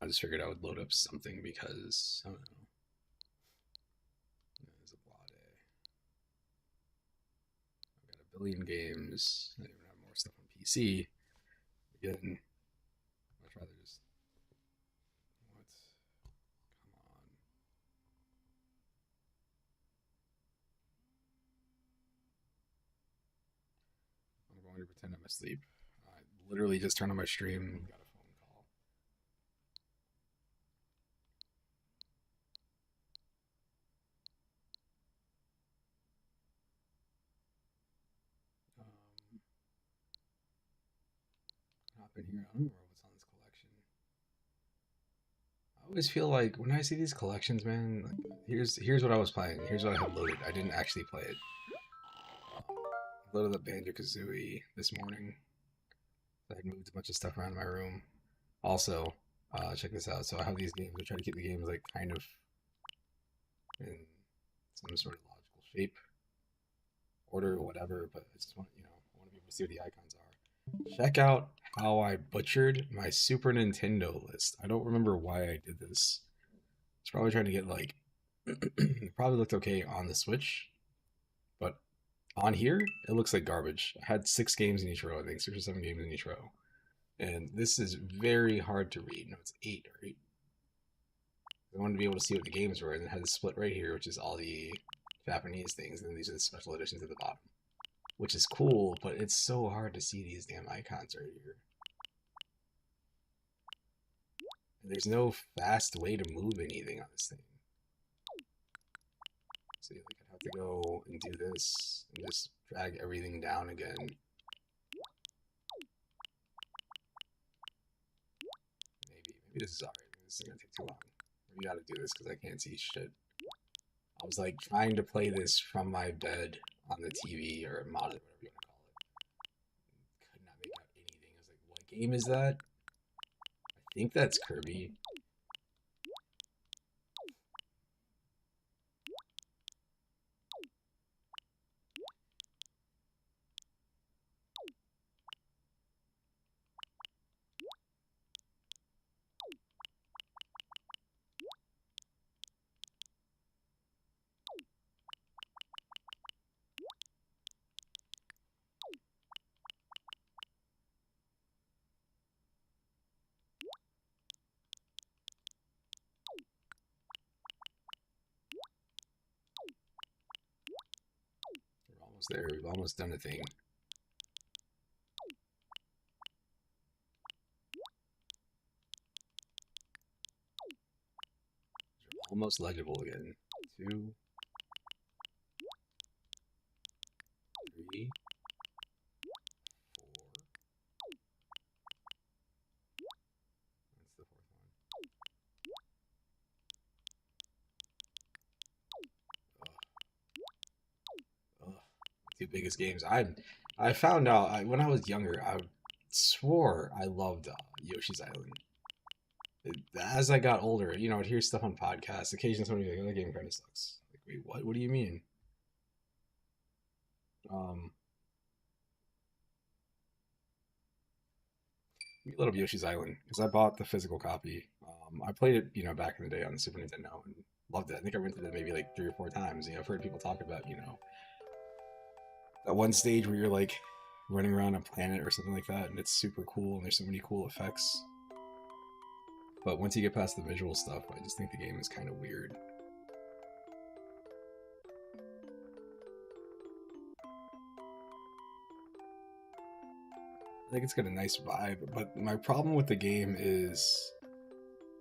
I just figured I would load up something because I don't know. There's a lot of. I've got a billion games. I even have more stuff on PC. Again, I'd rather just what? Come on. I'm going to pretend I'm asleep. I literally just turned on my stream and got a phone call. Hop in here. I don't remember what's on this collection. I always feel like when I see these collections, man, like, here's what I was playing. Here's what I have loaded. I didn't actually play it. I loaded up Banjo Kazooie this morning. I moved a bunch of stuff around my room. Also, check this out. So I have these games. I try to keep the games like kind of in some sort of logical shape, order, or whatever. But I just want I want to be able to see what the icons are. Check out how I butchered my Super Nintendo list. I don't remember why I did this. It's probably trying to get like it probably looked okay on the Switch, but on here it looks like garbage. I had 6 games in each row, I think 6 or 7 games in each row. And this is very hard to read. No, it's 8 or 8. I wanted to be able to see what the games were, and it had a split right here, which is all the Japanese things, and then these are the special editions at the bottom, which is cool, but it's so hard to see these damn icons right here. And there's no fast way to move anything on this thing. So like, I'd have to go and do this, and just drag everything down again. Maybe this is alright. This is gonna take too long. We gotta do this because I can't see shit. I was like trying to play this from my bed on the TV or monitor, whatever you want to call it. Could not make out anything. I was like, what game is that? I think that's Kirby. We're almost there. We've almost done a thing. Almost legible again. 2, 3, 4. That's the 4th one. Ugh. Ugh. 2 biggest games. I found out when I was younger. I swore I loved Yoshi's Island. As I got older, I'd hear stuff on podcasts. Occasionally, somebody would be like, "Oh, that game kind of sucks." Like, wait, what? What do you mean? Um, a little of Yoshi's Island because I bought the physical copy. I played it, back in the day on the Super Nintendo and loved it. I think I rented it maybe like 3 or 4 times. I've heard people talk about, that one stage where you're like running around a planet or something like that, and it's super cool and there's so many cool effects. But once you get past the visual stuff, I just think the game is kind of weird. I think it's got a nice vibe, but my problem with the game is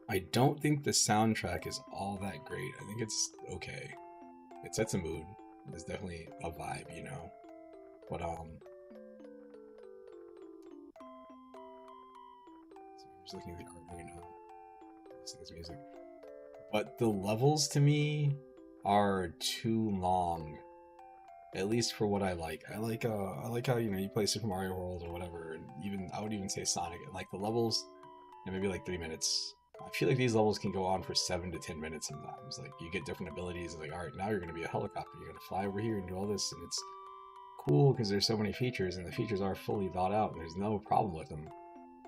I don't think the soundtrack is all that great. I think it's okay. It sets a mood. It's definitely a vibe. But so I'm just looking at the art right now. Listening to music. But the levels to me are too long. At least for what I like. I like how you play Super Mario World or whatever, and even I would even say Sonic. And like the levels, maybe like 3 minutes. I feel like these levels can go on for 7 to 10 minutes sometimes. Like you get different abilities. Like, all right, now you're gonna be a helicopter. You're gonna fly over here and do all this, and it's cool because there's so many features, and the features are fully thought out, and there's no problem with them.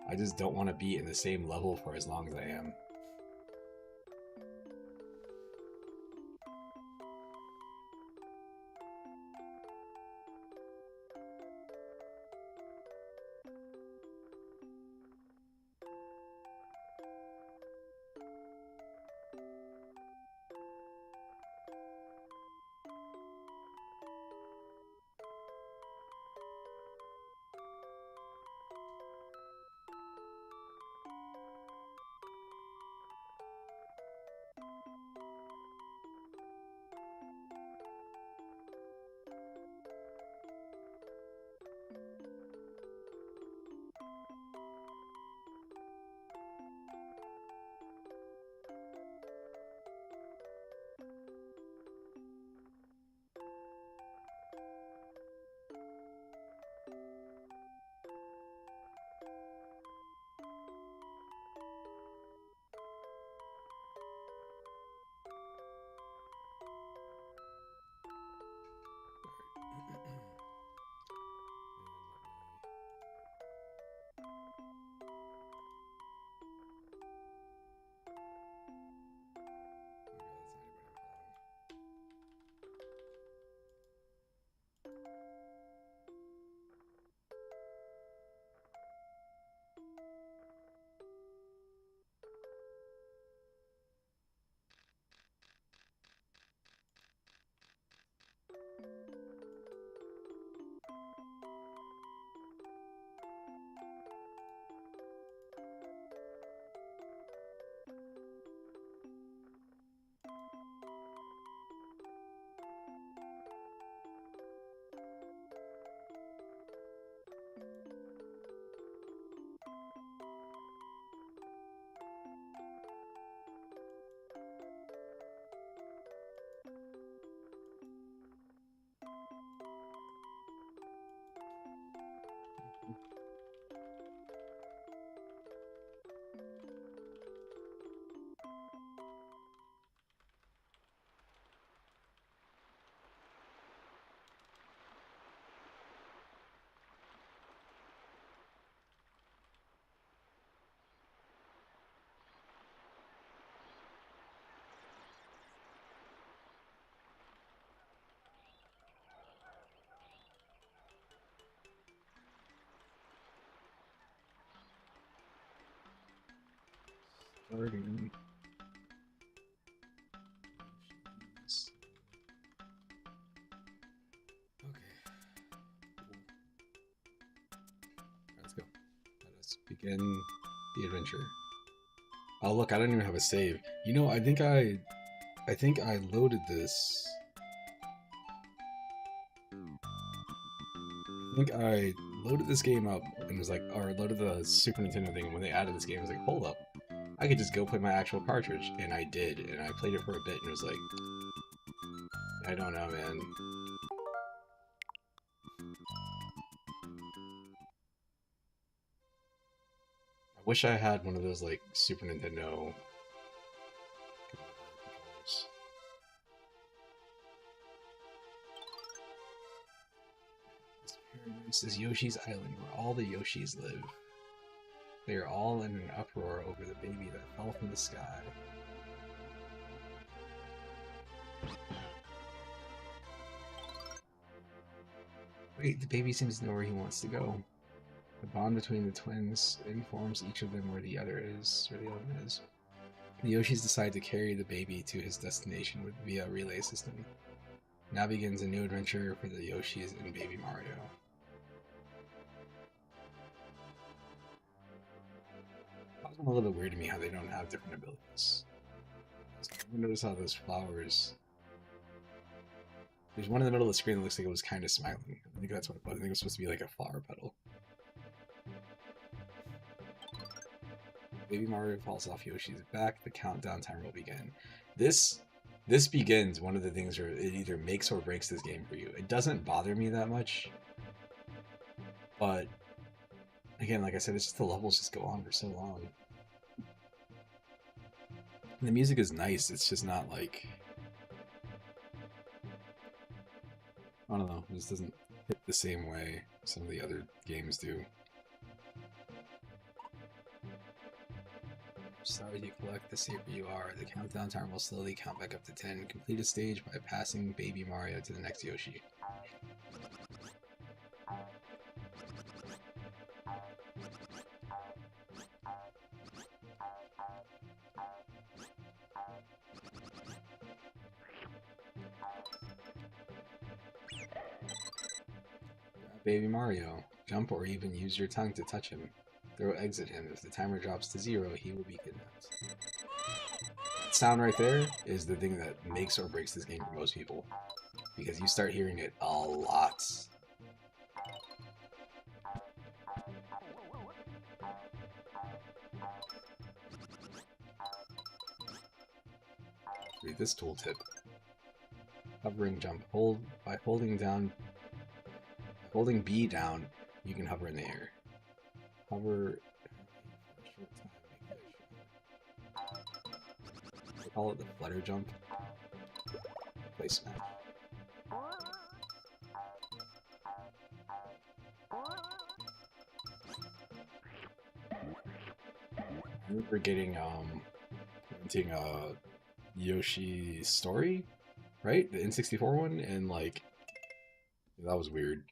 I just don't want to be in the same level for as long as I am. Starting. Okay. Let's go. Let us begin the adventure. Oh look, I don't even have a save. You know, I think I loaded this. I think I loaded this game up and was like, or loaded the Super Nintendo thing, and when they added this game, I was like, hold up. I could just go play my actual cartridge. And I did, and I played it for a bit, and it was like, I don't know, man. I wish I had one of those, like, Super Nintendo controllers. This is Yoshi's Island, where all the Yoshis live. They are all in an uproar over the baby that fell from the sky. Wait, the baby seems to know where he wants to go. The bond between the twins informs each of them where the other is. The Yoshis decide to carry the baby to his destination via a relay system. Now begins a new adventure for the Yoshis and Baby Mario. It's a little bit weird to me how they don't have different abilities. Notice how those flowers. There's one in the middle of the screen that looks like it was kind of smiling. I think that's what it was. I think it was supposed to be like a flower petal. Baby Mario falls off Yoshi's back. The countdown timer will begin. This begins one of the things where it either makes or breaks this game for you. It doesn't bother me that much, but again, like I said, it's just the levels just go on for so long. And the music is nice. It's just not like, I don't know. It just doesn't hit the same way some of the other games do. stars you collect, the safer you are. The countdown timer will slowly count back up to 10. Complete a stage by passing Baby Mario to the next Yoshi. Baby Mario. Jump or even use your tongue to touch him. Throw eggs at him. If the timer drops to 0, he will be kidnapped. That sound right there is the thing that makes or breaks this game for most people. Because you start hearing it a lot. Read this tooltip. Hovering jump. By holding B down, you can hover in the air. Hover for a short time. They call it the flutter jump. Play Smash. I remember renting a Yoshi Story, right? The N64 one, and like that was weird.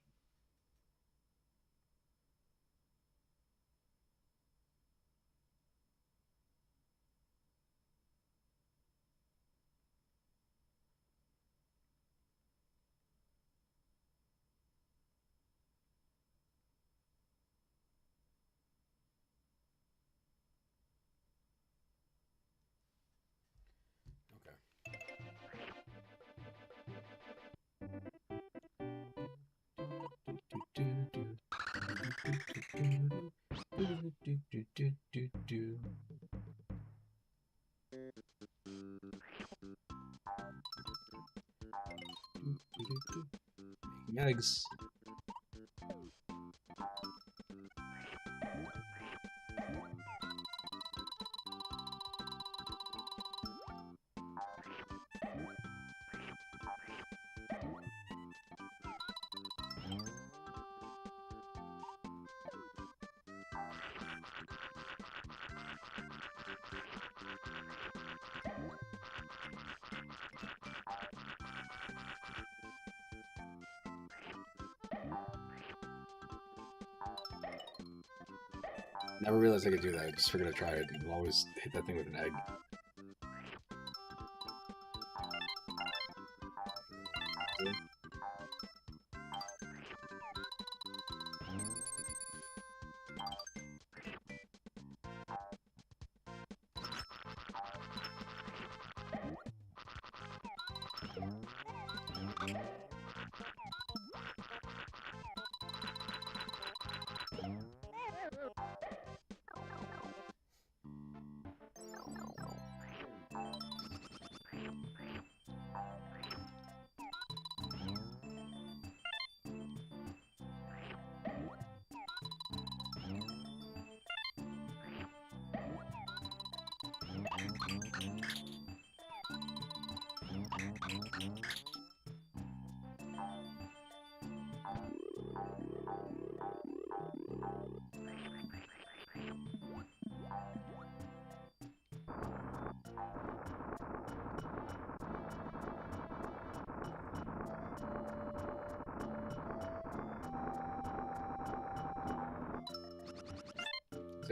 Making eggs. Never realized I could do that. I just figured I'd try it and always hit that thing with an egg.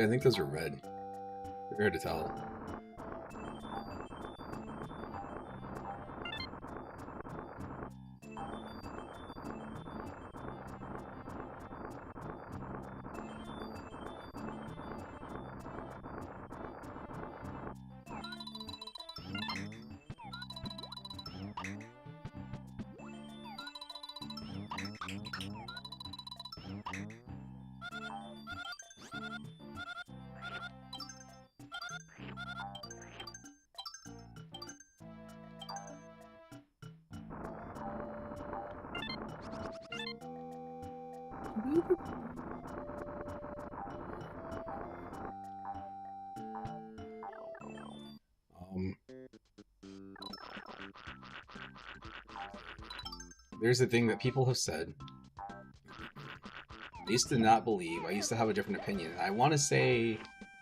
I think those are red. They're hard to tell. There's a thing that people have said. I used to not believe. I used to have a different opinion. I want to say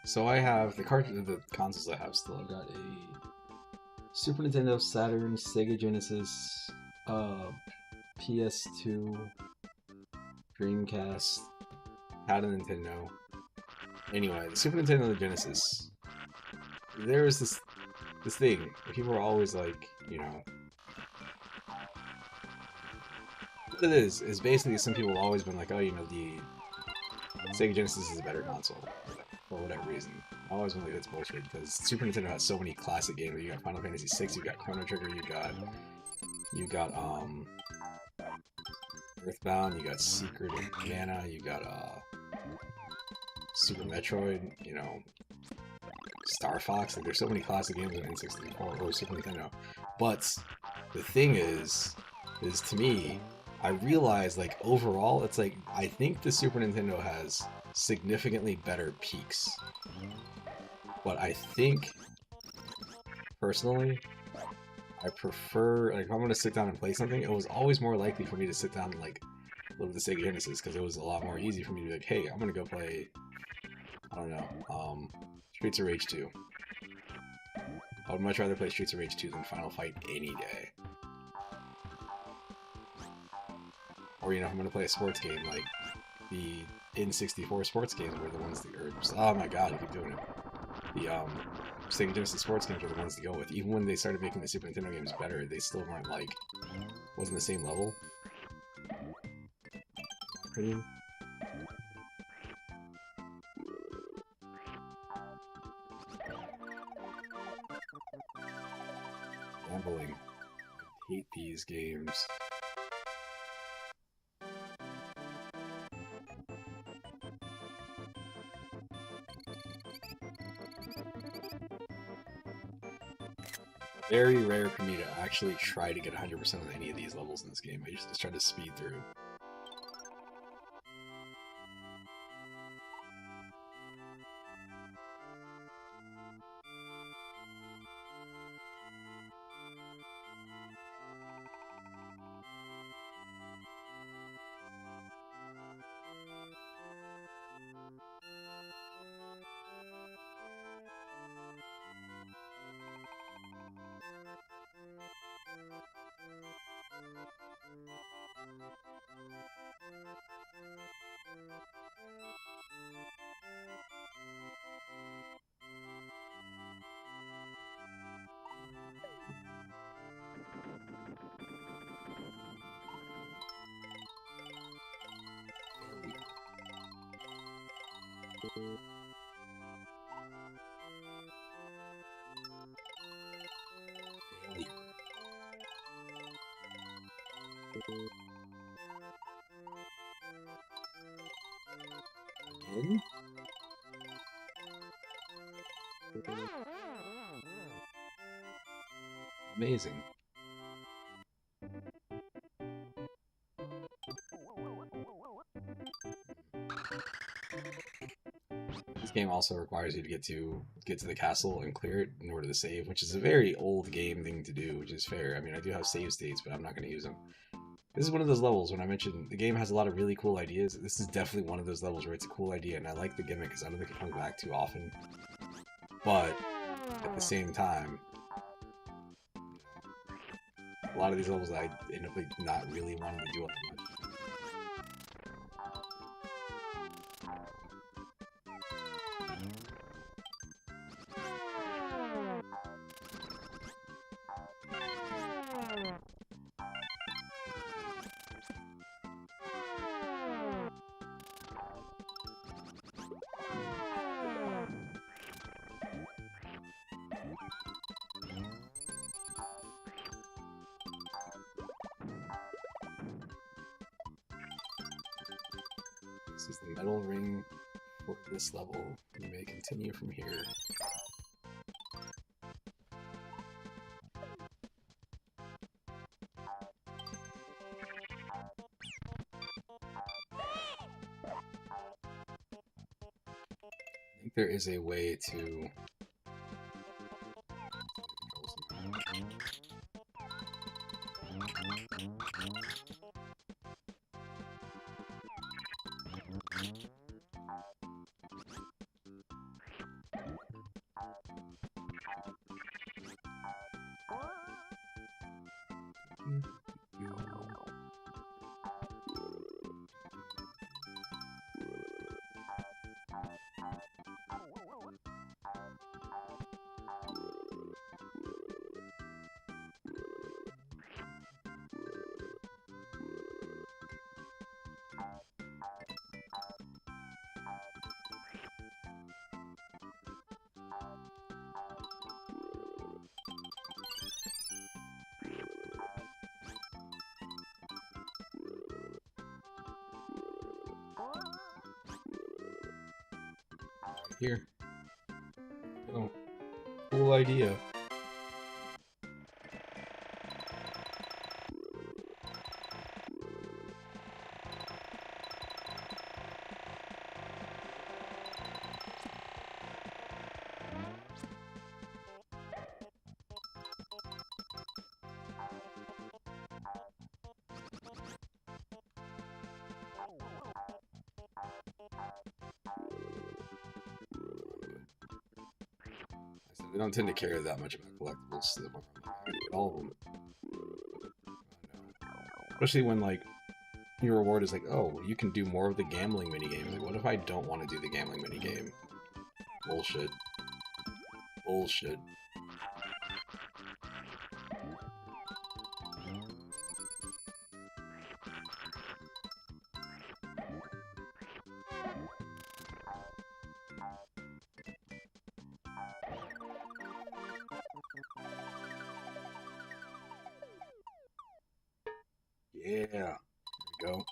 So I have the consoles I have still. I've got a Super Nintendo, Saturn, Sega Genesis, PS2, Dreamcast, had a Nintendo. Anyway, the Super Nintendo and the Genesis. There was this thing where people were always like, you know, what it is basically some people have always been like, oh, you know, the Sega Genesis is a better console for whatever reason. I always been like that's bullshit because Super Nintendo has so many classic games. You got Final Fantasy VI, you got Chrono Trigger, you got Earthbound, you got Secret of Mana, you got Super Metroid, you know, Star Fox. Like there's so many classic games on N64 or Super Nintendo. But the thing is to me, I realize like overall, it's like I think the Super Nintendo has significantly better peaks. But I think personally, I prefer like if I'm gonna sit down and play something, it was always more likely for me to sit down and like look at the Sega Genesis because it was a lot more easy for me to be like, hey, I'm gonna go play, I don't know, Streets of Rage 2. I would much rather play Streets of Rage 2 than Final Fight any day. Or, you know, if I'm gonna play a sports game, like the N64 sports games were the ones that are just, oh my god, I keep doing it. The Sega Genesis sports games were the ones to go with. Even when they started making the Super Nintendo games better, they still weren't like, wasn't the same level. Gambling. I hate these games. Very rare for me to actually try to get 100% of any of these levels in this game. I just try to speed through. Again? Amazing. This game also requires you to get to the castle and clear it in order to save, which is a very old game thing to do, which is fair. I mean, I do have save states, but I'm not going to use them. This is one of those levels when I mentioned the game has a lot of really cool ideas. This is definitely one of those levels where it's a cool idea, and I like the gimmick because I don't think it comes back too often. But at the same time, a lot of these levels I end up like not really wanting to do all that much. This is the metal ring for this level. You may continue from here. I think there is a way to... Here. Oh, cool idea. They don't tend to care that much about collectibles, so I'm gonna get all of them. Oh, no. Especially when like your reward is like, oh, you can do more of the gambling minigame. Like, what if I don't want to do the gambling minigame? Bullshit. Bullshit. Yeah. There we go.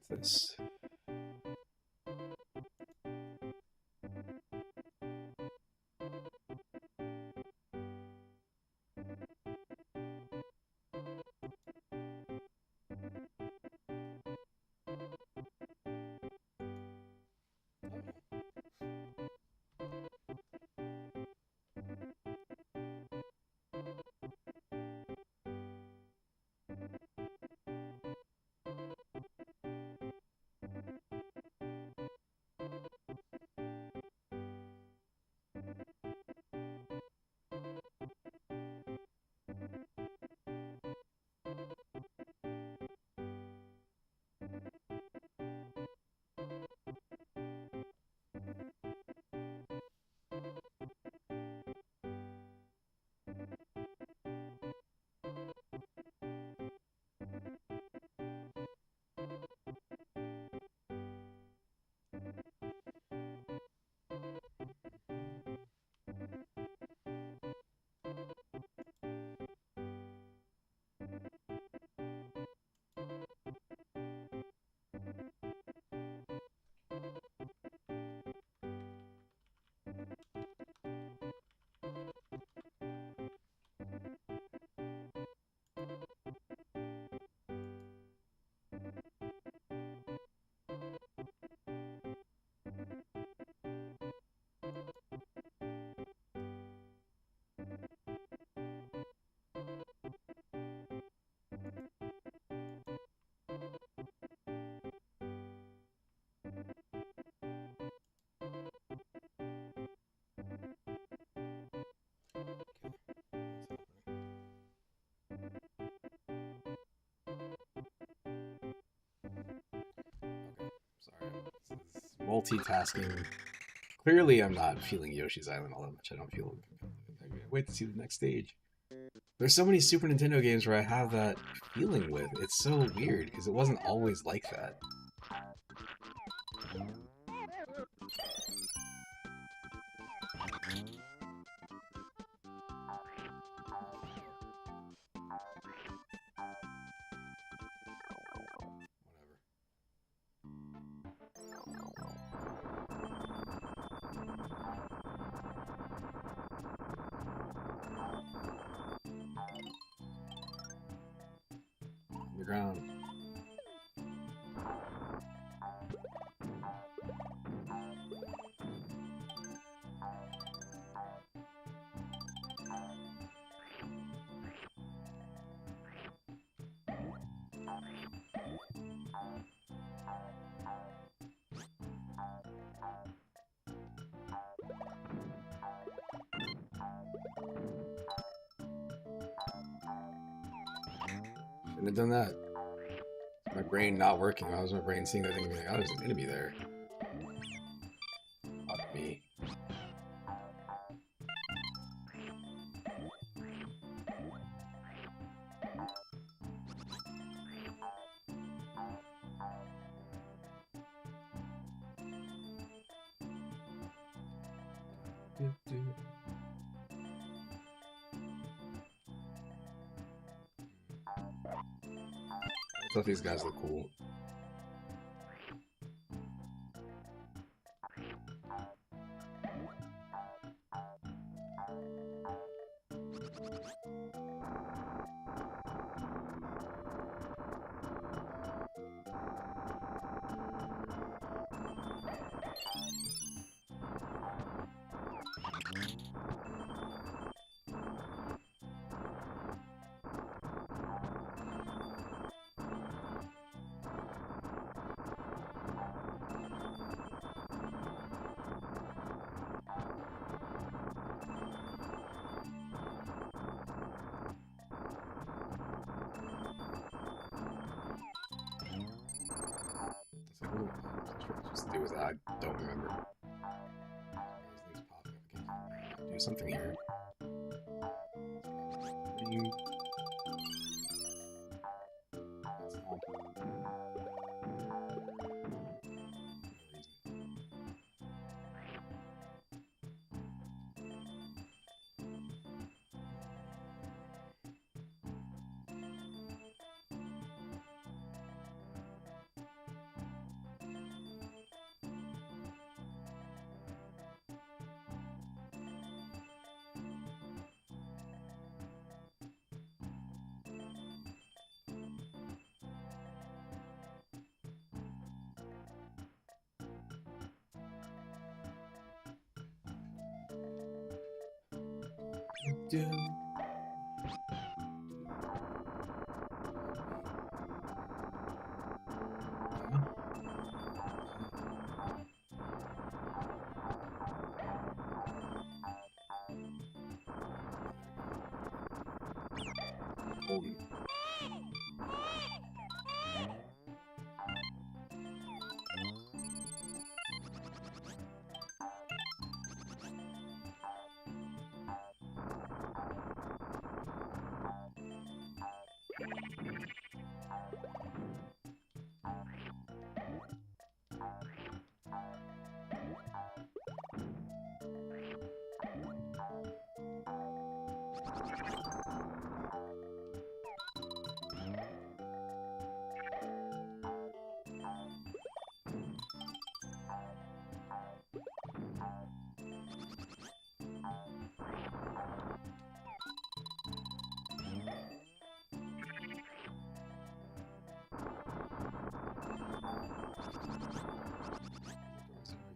What's this? Sorry. This is multitasking. Clearly, I'm not feeling Yoshi's Island all that much. I don't feel. I wait to see the next stage. There's so many Super Nintendo games where I have that feeling with. It's so weird because it wasn't always like that. Underground. Couldn't have done that. My brain not working. How was my brain seeing that thing and being like, oh, there's an enemy there? Fuck me. I thought these guys look cool. Supposed to do with that? I don't remember. These things popping up. Do something here.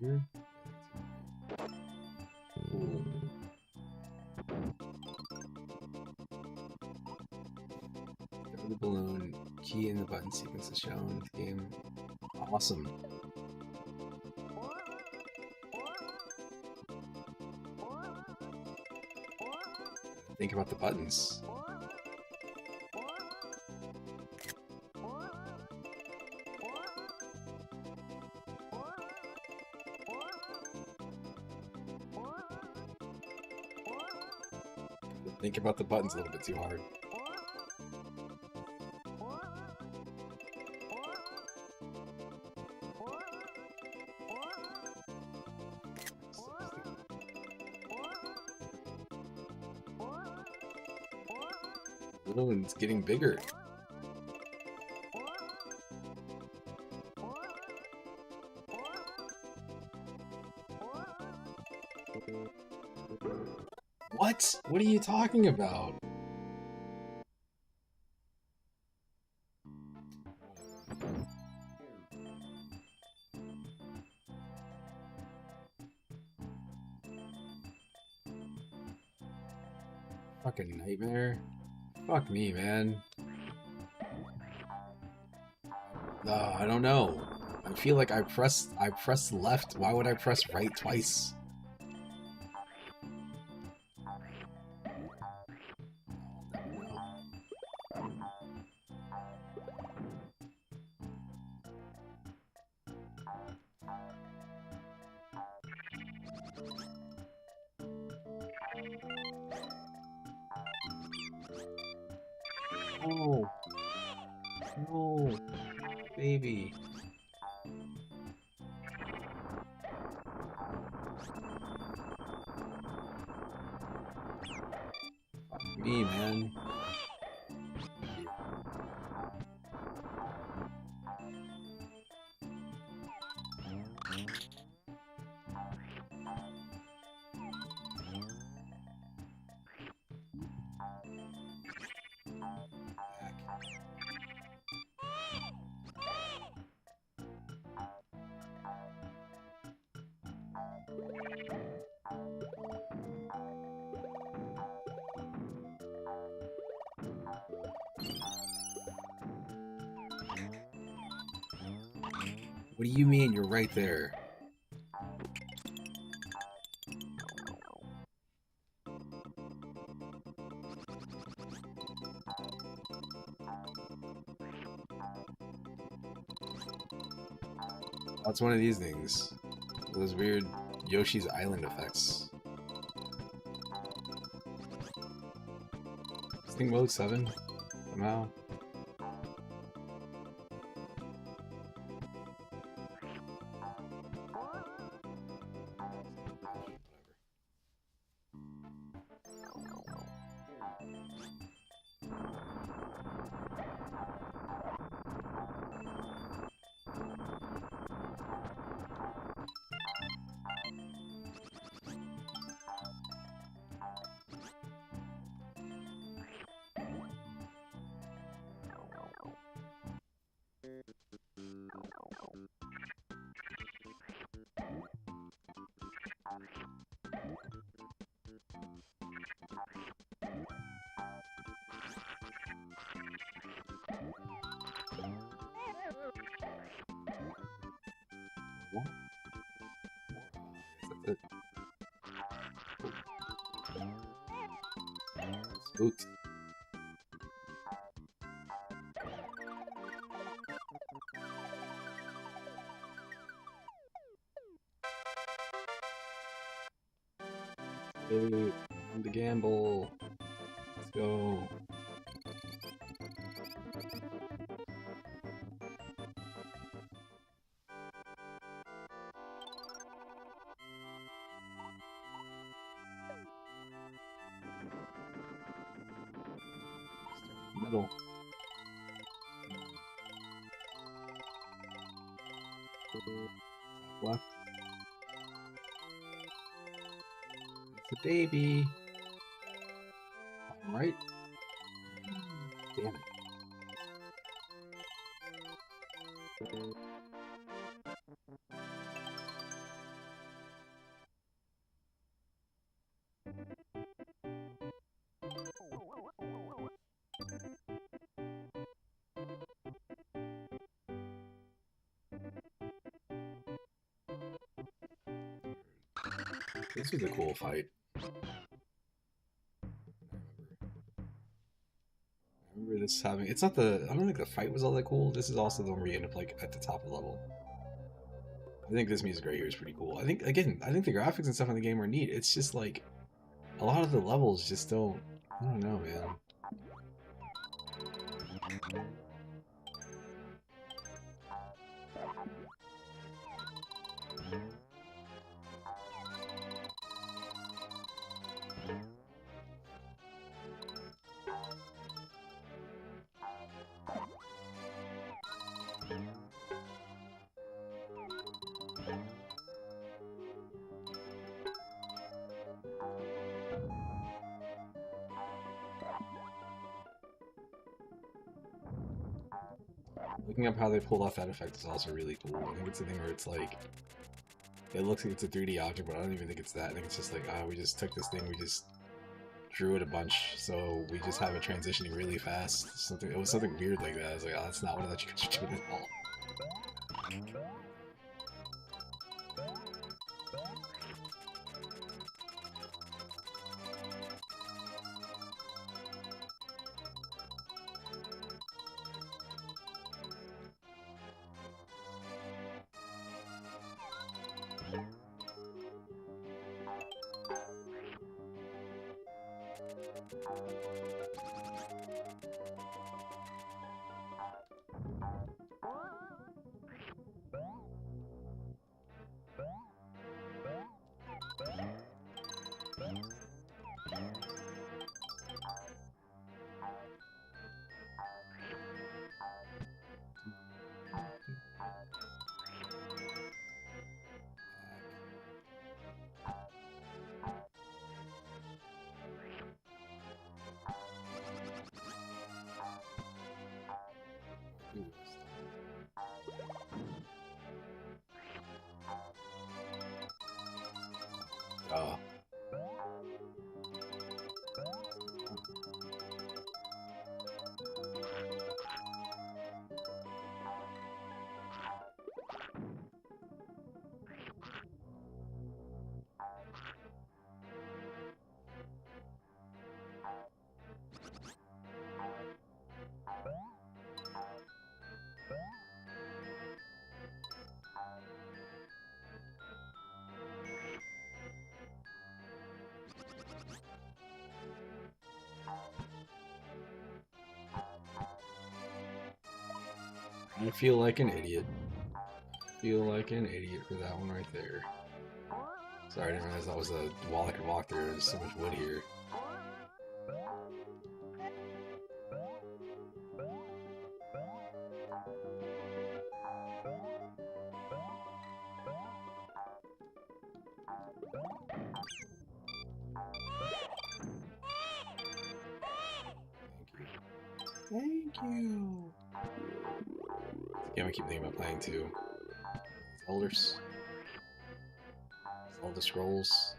Here. Cool. Go to the balloon, key in the button sequence is shown. Game. Awesome. Think about the buttons. Think about the buttons a little bit too hard. The balloon's getting bigger. What? What are you talking about? Fucking nightmare. Fuck me, man. I don't know. I feel like I pressed left. Why would I press right twice? No, no, baby. Fuck me, man. What do you mean you're right there? Oh, it's one of these things. Those weird Yoshi's Island effects. This thing mode 7? Somehow. What? That's it. Spooked. Hey, time to gamble. Let's go. Middle. Left. It's a baby. Bottom right. Damn it. This was a cool fight. I remember this having. It's not the. I don't think the fight was all that cool. This is also the one where you end up like at the top of the level. I think this music right here is pretty cool. I think again, I think the graphics and stuff in the game are neat. It's just like a lot of the levels just don't. I don't know, man. Looking up how they pulled off that effect is also really cool. I think it's a thing where it's like, it looks like it's a 3D object, but I don't even think it's that. I think it's just like, we just took this thing, we just drew it a bunch, so we just have it transitioning really fast. Something, it was something weird like that. I was like, oh, that's not what I thought you could do at all. Oh. I feel like an idiot. Feel like an idiot for that one right there. Sorry, I didn't realize that was a wall I could walk through. There's so much wood here. Thank you. It's a game I keep thinking about playing too. Zelda Scrolls.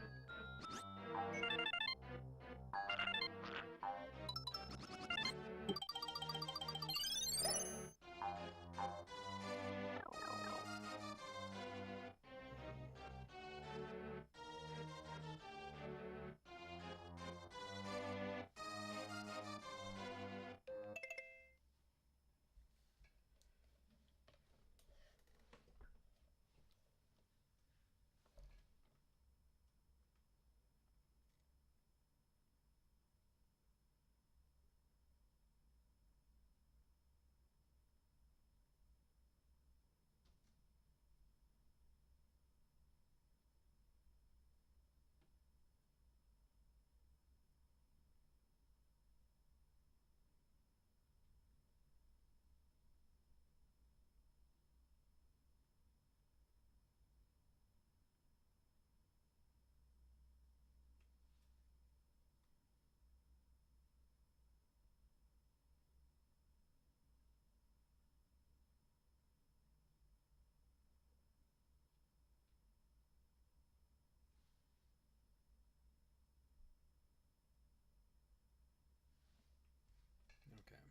Okay.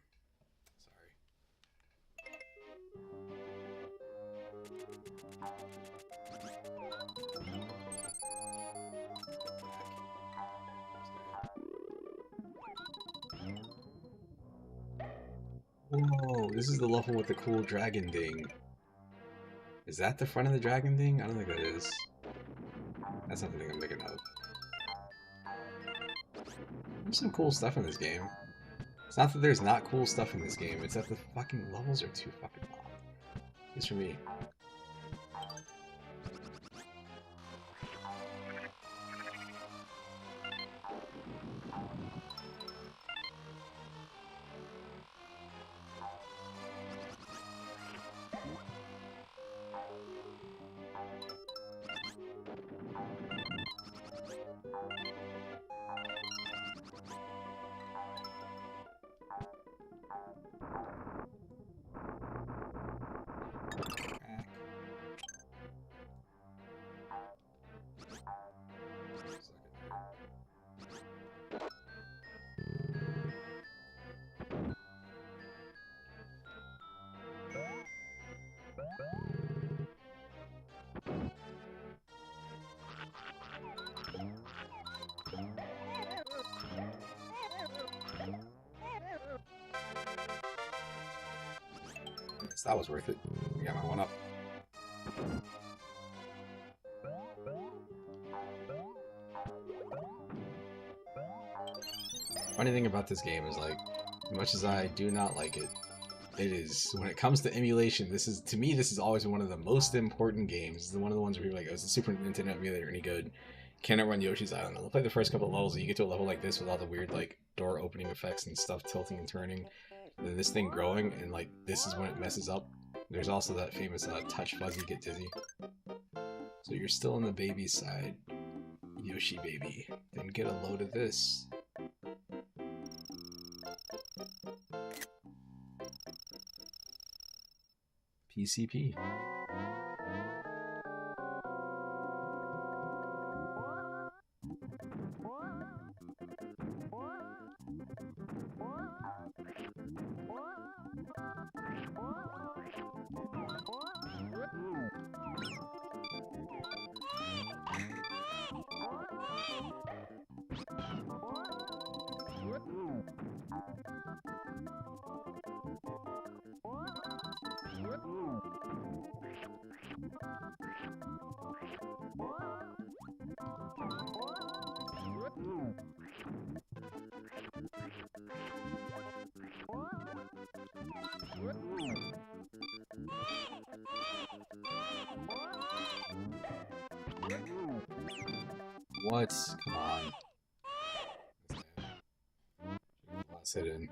Sorry. Whoa, this is the level with the cool dragon ding. Is that the front of the dragon ding? I don't think that is. That's not the thing I'm thinking of. There's some cool stuff in this game. It's not that there's not cool stuff in this game, it's that the fucking levels are too fucking long. At least for me. That was worth it. I got my one up. Funny thing about this game is, like, as much as I do not like it, it is, when it comes to emulation, this is, to me, this has always been one of the most important games. This is one of the ones where people are like, oh, is the Super Nintendo emulator any good? Can it run Yoshi's Island? I'll play the first couple of levels, and you get to a level like this with all the weird, like, door opening effects and stuff tilting and turning, and then this thing growing, and, like, this is when it messes up. There's also that famous touch fuzzy, get dizzy. So you're still on the baby side, Yoshi baby. Then get a load of this. PCP. What? Come on. Let's hit in.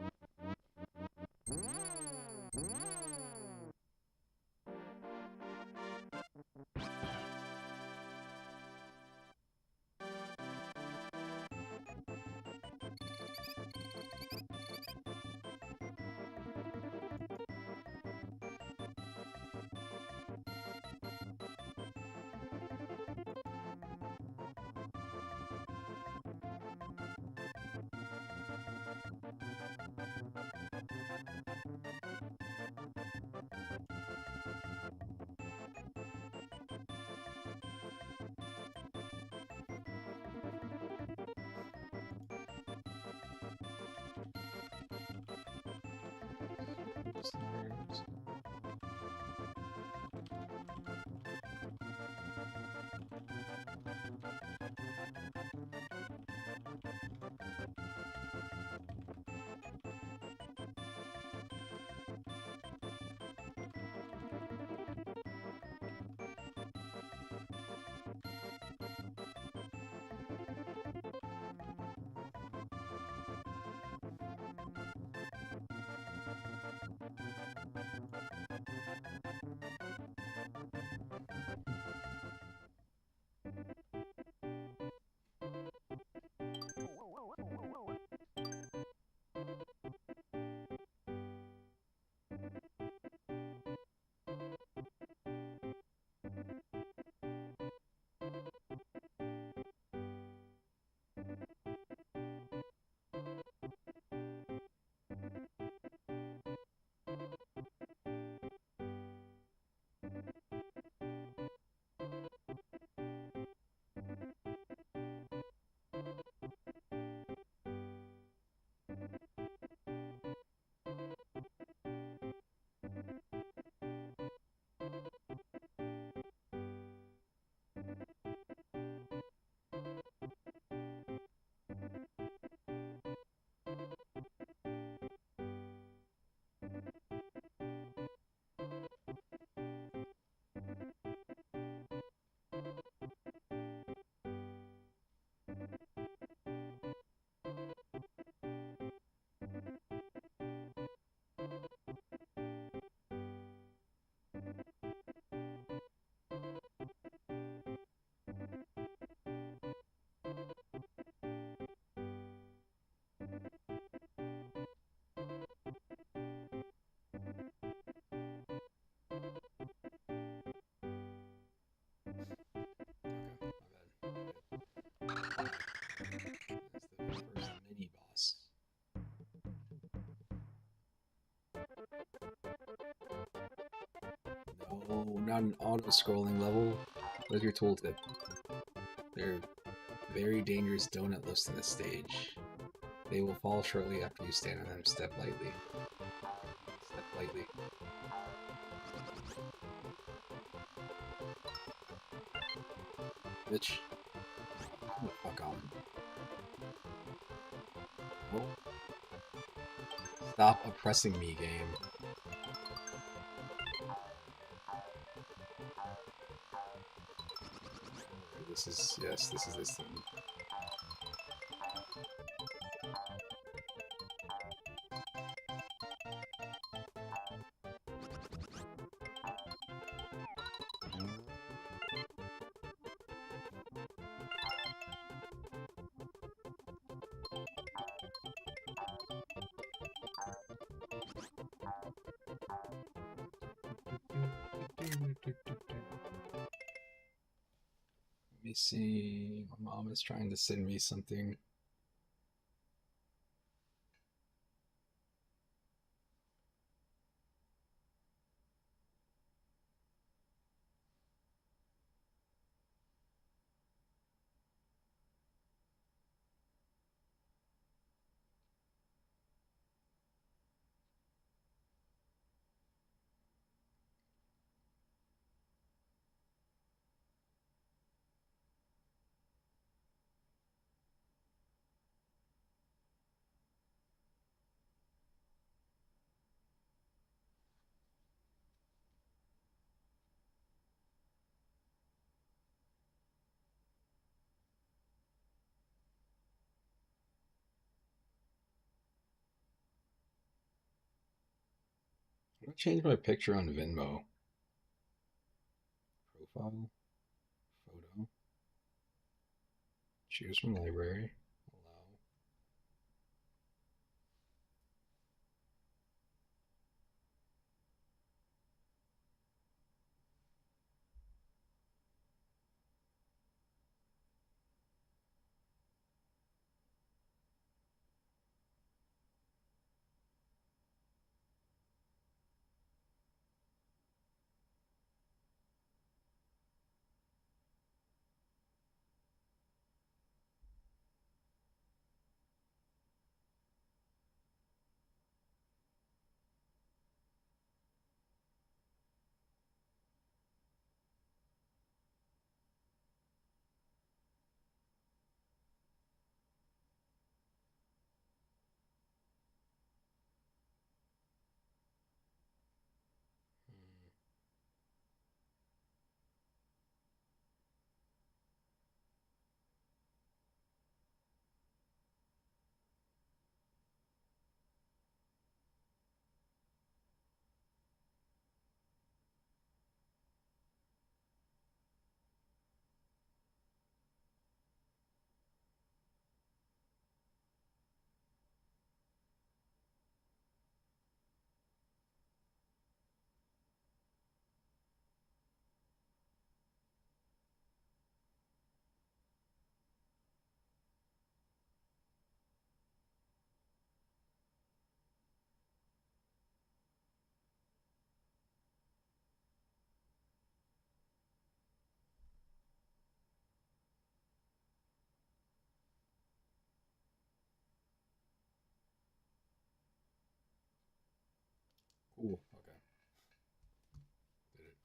That's the first mini boss. No, not an auto-scrolling level. Where's your tooltip? There are very dangerous donut lifts in this stage. They will fall shortly after you stand on them. Step lightly. Step lightly. Bitch. Come the fuck on. Oh. Stop oppressing me, game. This is, yes, this is this thing. Let me see. My mom is trying to send me something. I'm gonna change my picture on Venmo. Profile, photo, choose from library, allow. Cool. Okay. Did it.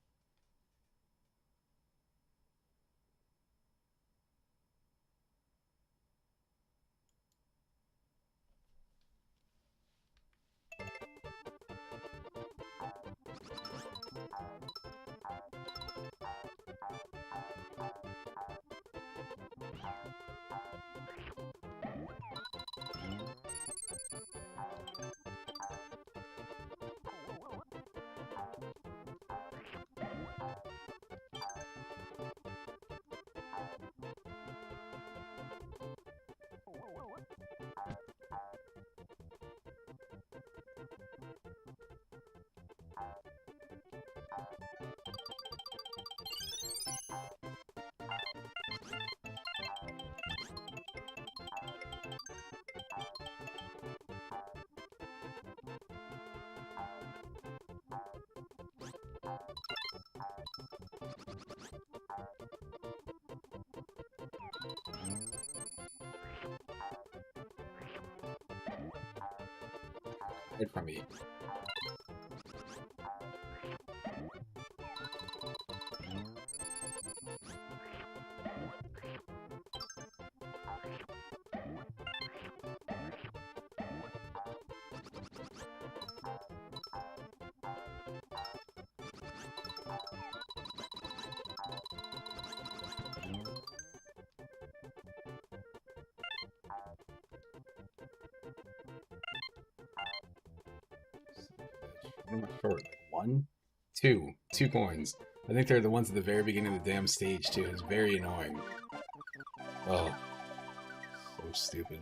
Hide from me. What am I short? Like one? Two coins. I think they're the ones at the very beginning of the damn stage too. It's very annoying. Oh, so stupid.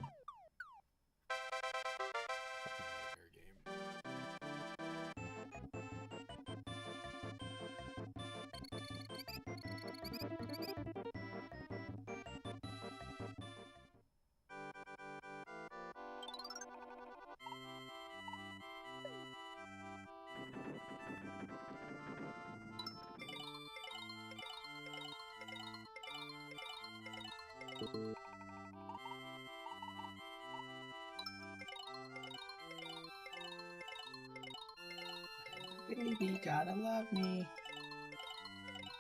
Baby, gotta love me.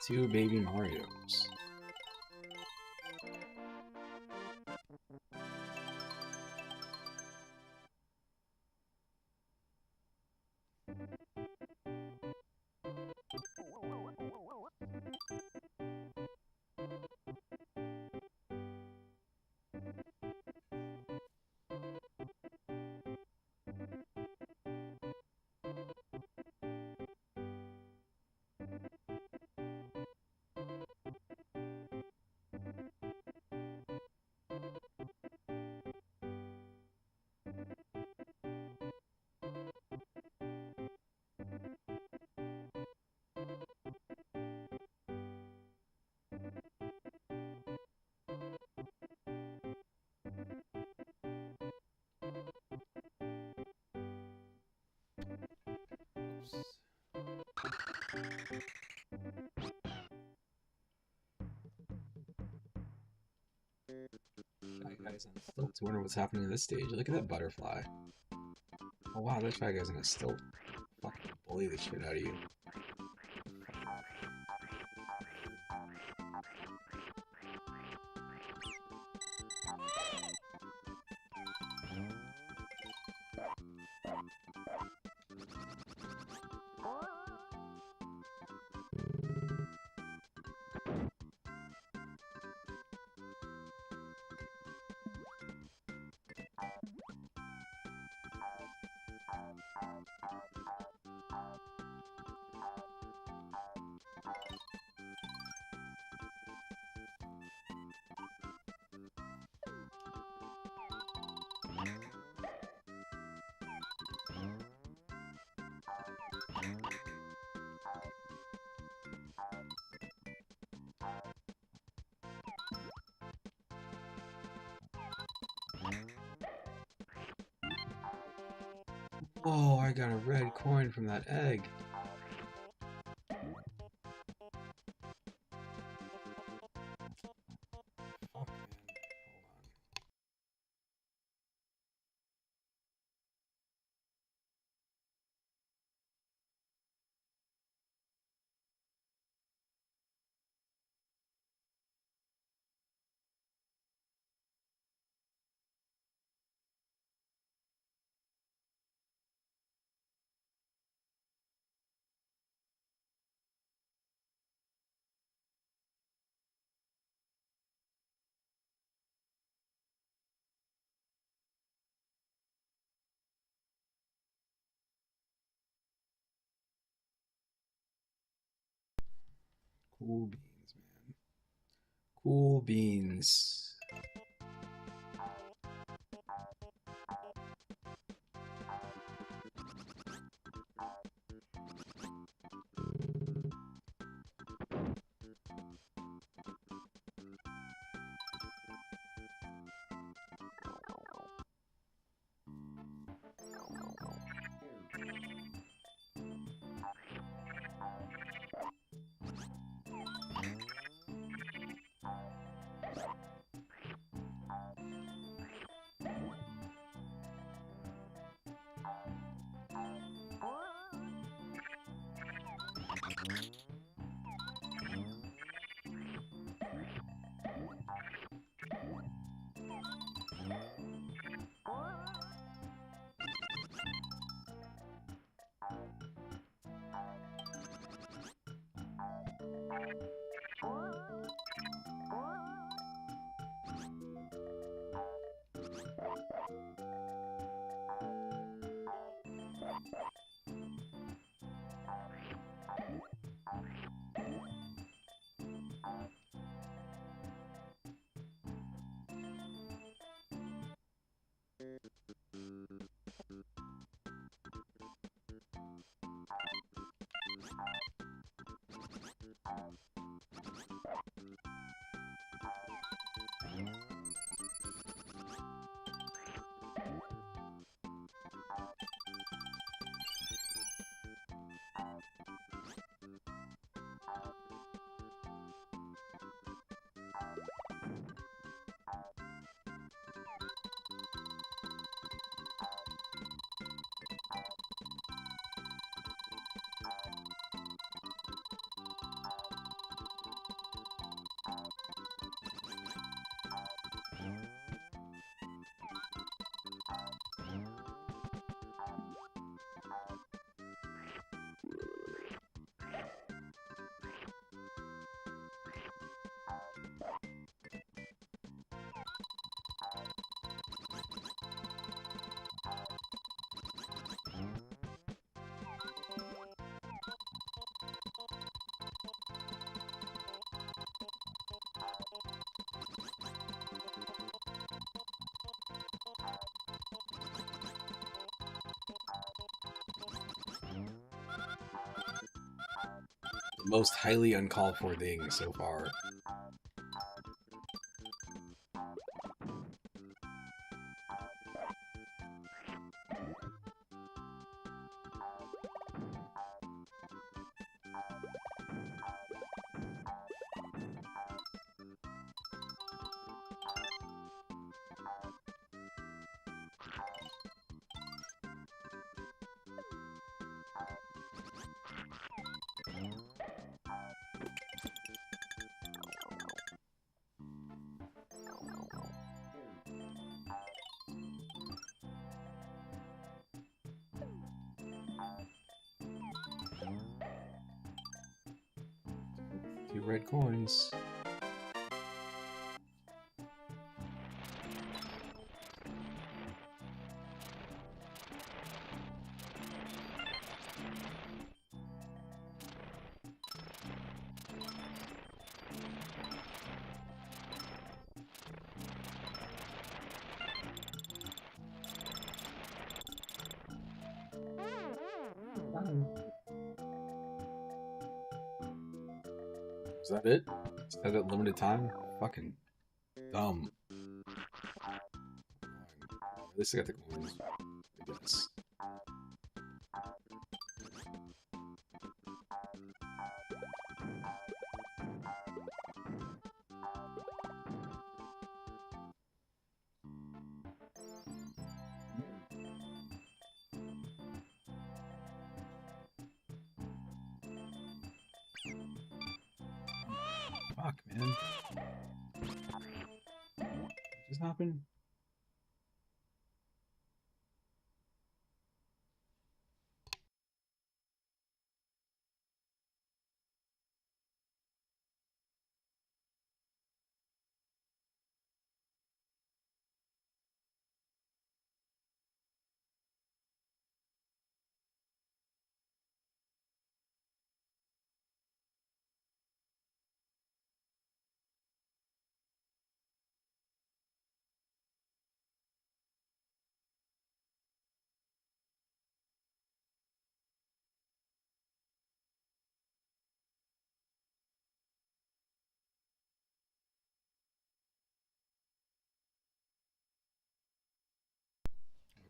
Two baby Marios. Shy Guy's on stilts. I wonder what's happening to this stage. Look at that butterfly. Oh wow, that Shy Guy's on a stilt. Fucking bully the shit out of you. Oh, I got a red coin from that egg. Fuck, man. Hold on. Cool beans, man. Cool beans. Most highly uncalled for thing so far. 2 red coins. Is that it? Is that a limited time? Fucking dumb. At least I got the coins, I guess. Fuck, man. What just happened?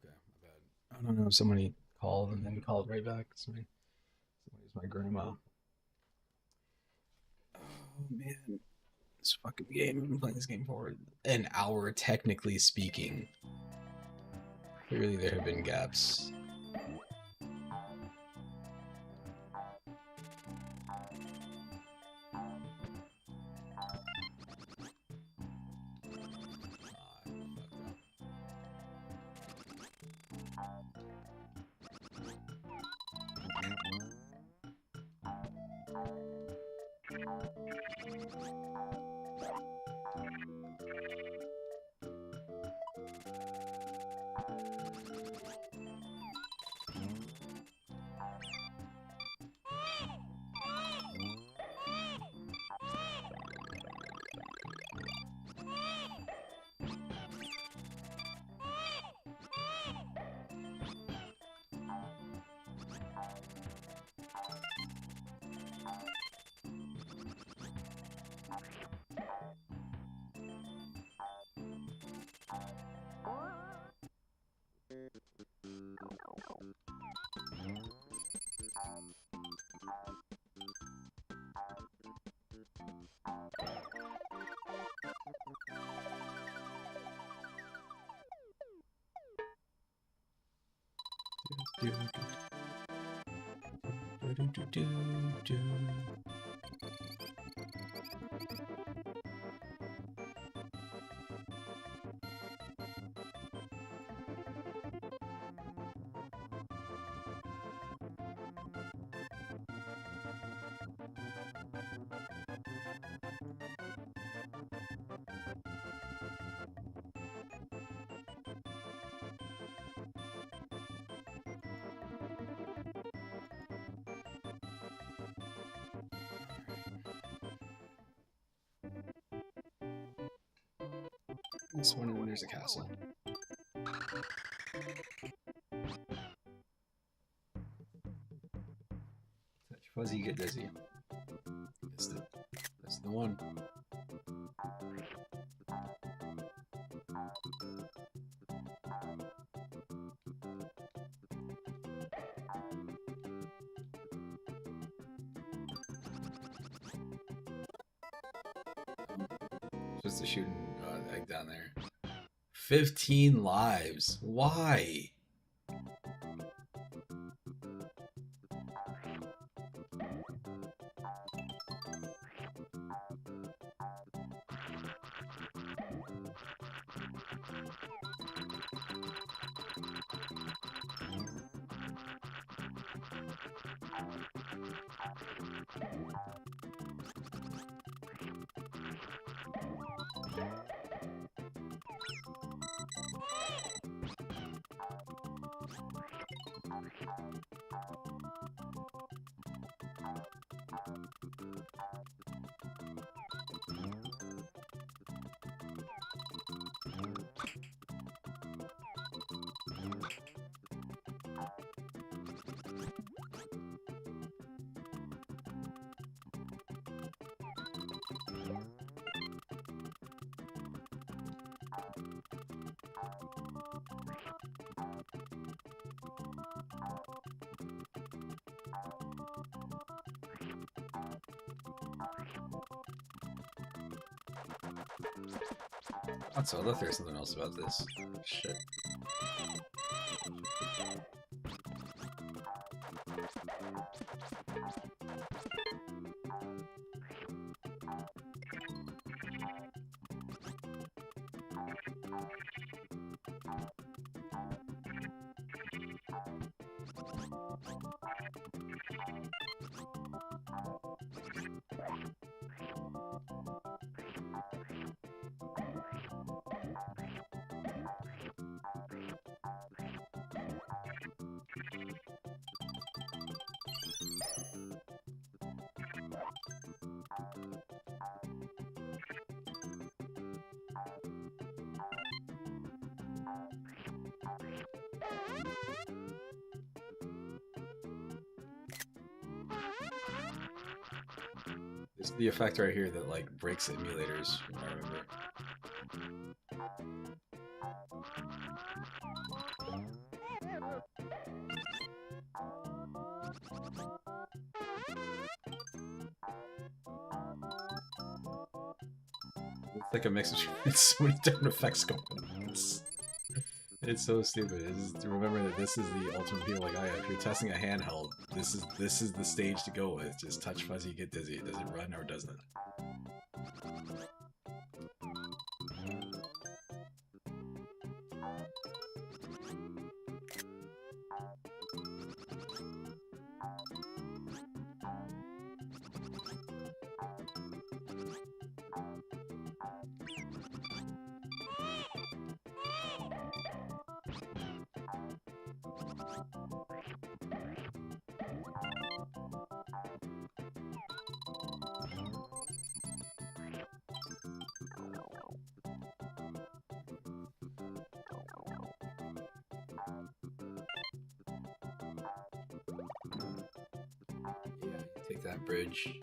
Okay, my bad. I don't know. Somebody called and then called right back. Somebody's my grandma. Oh man, this fucking game. I've been playing this game for an hour, technically speaking. Clearly, there have been gaps. This one, when there's a castle. Touch fuzzy, get dizzy. That's the one. Just a shooting egg down there. 15 lives. Why? So I thought there was something else about this. Shit. This is the effect right here that like breaks emulators, from what I remember. It's like a mix of so many different effects going on. It's so stupid. It's just to remember that this is the ultimate feel. Like, oh yeah, if you're testing a handheld, this is the stage to go with. Just touch fuzzy, get dizzy. Does it run or doesn't it? Take that bridge.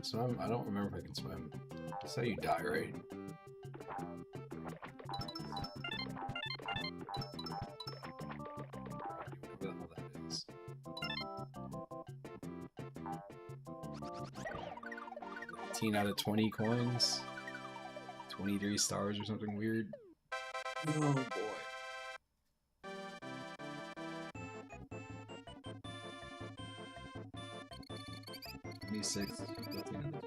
Swim? I don't remember if I can swim. That's how you die, right? Whatever the hell that is. 19 out of 20 coins? 23 stars or something weird? Oh boy. 26, 15 out of 25.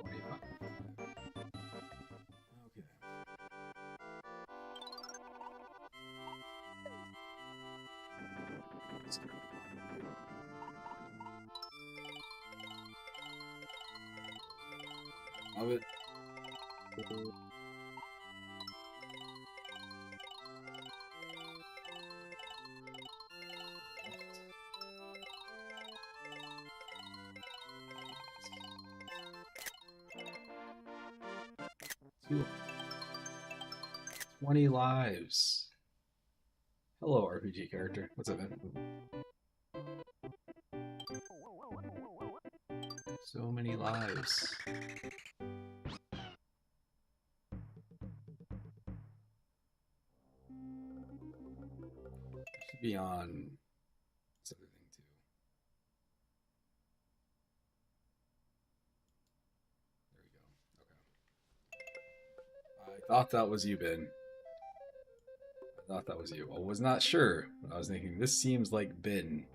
Okay. Love it. Two. 20 lives. Hello, RPG character. What's up, man? So many lives. Should be on this other thing too. There we go. Okay. I thought that was you, Ben. I thought that was you. I was not sure. But I was thinking, this seems like Ben.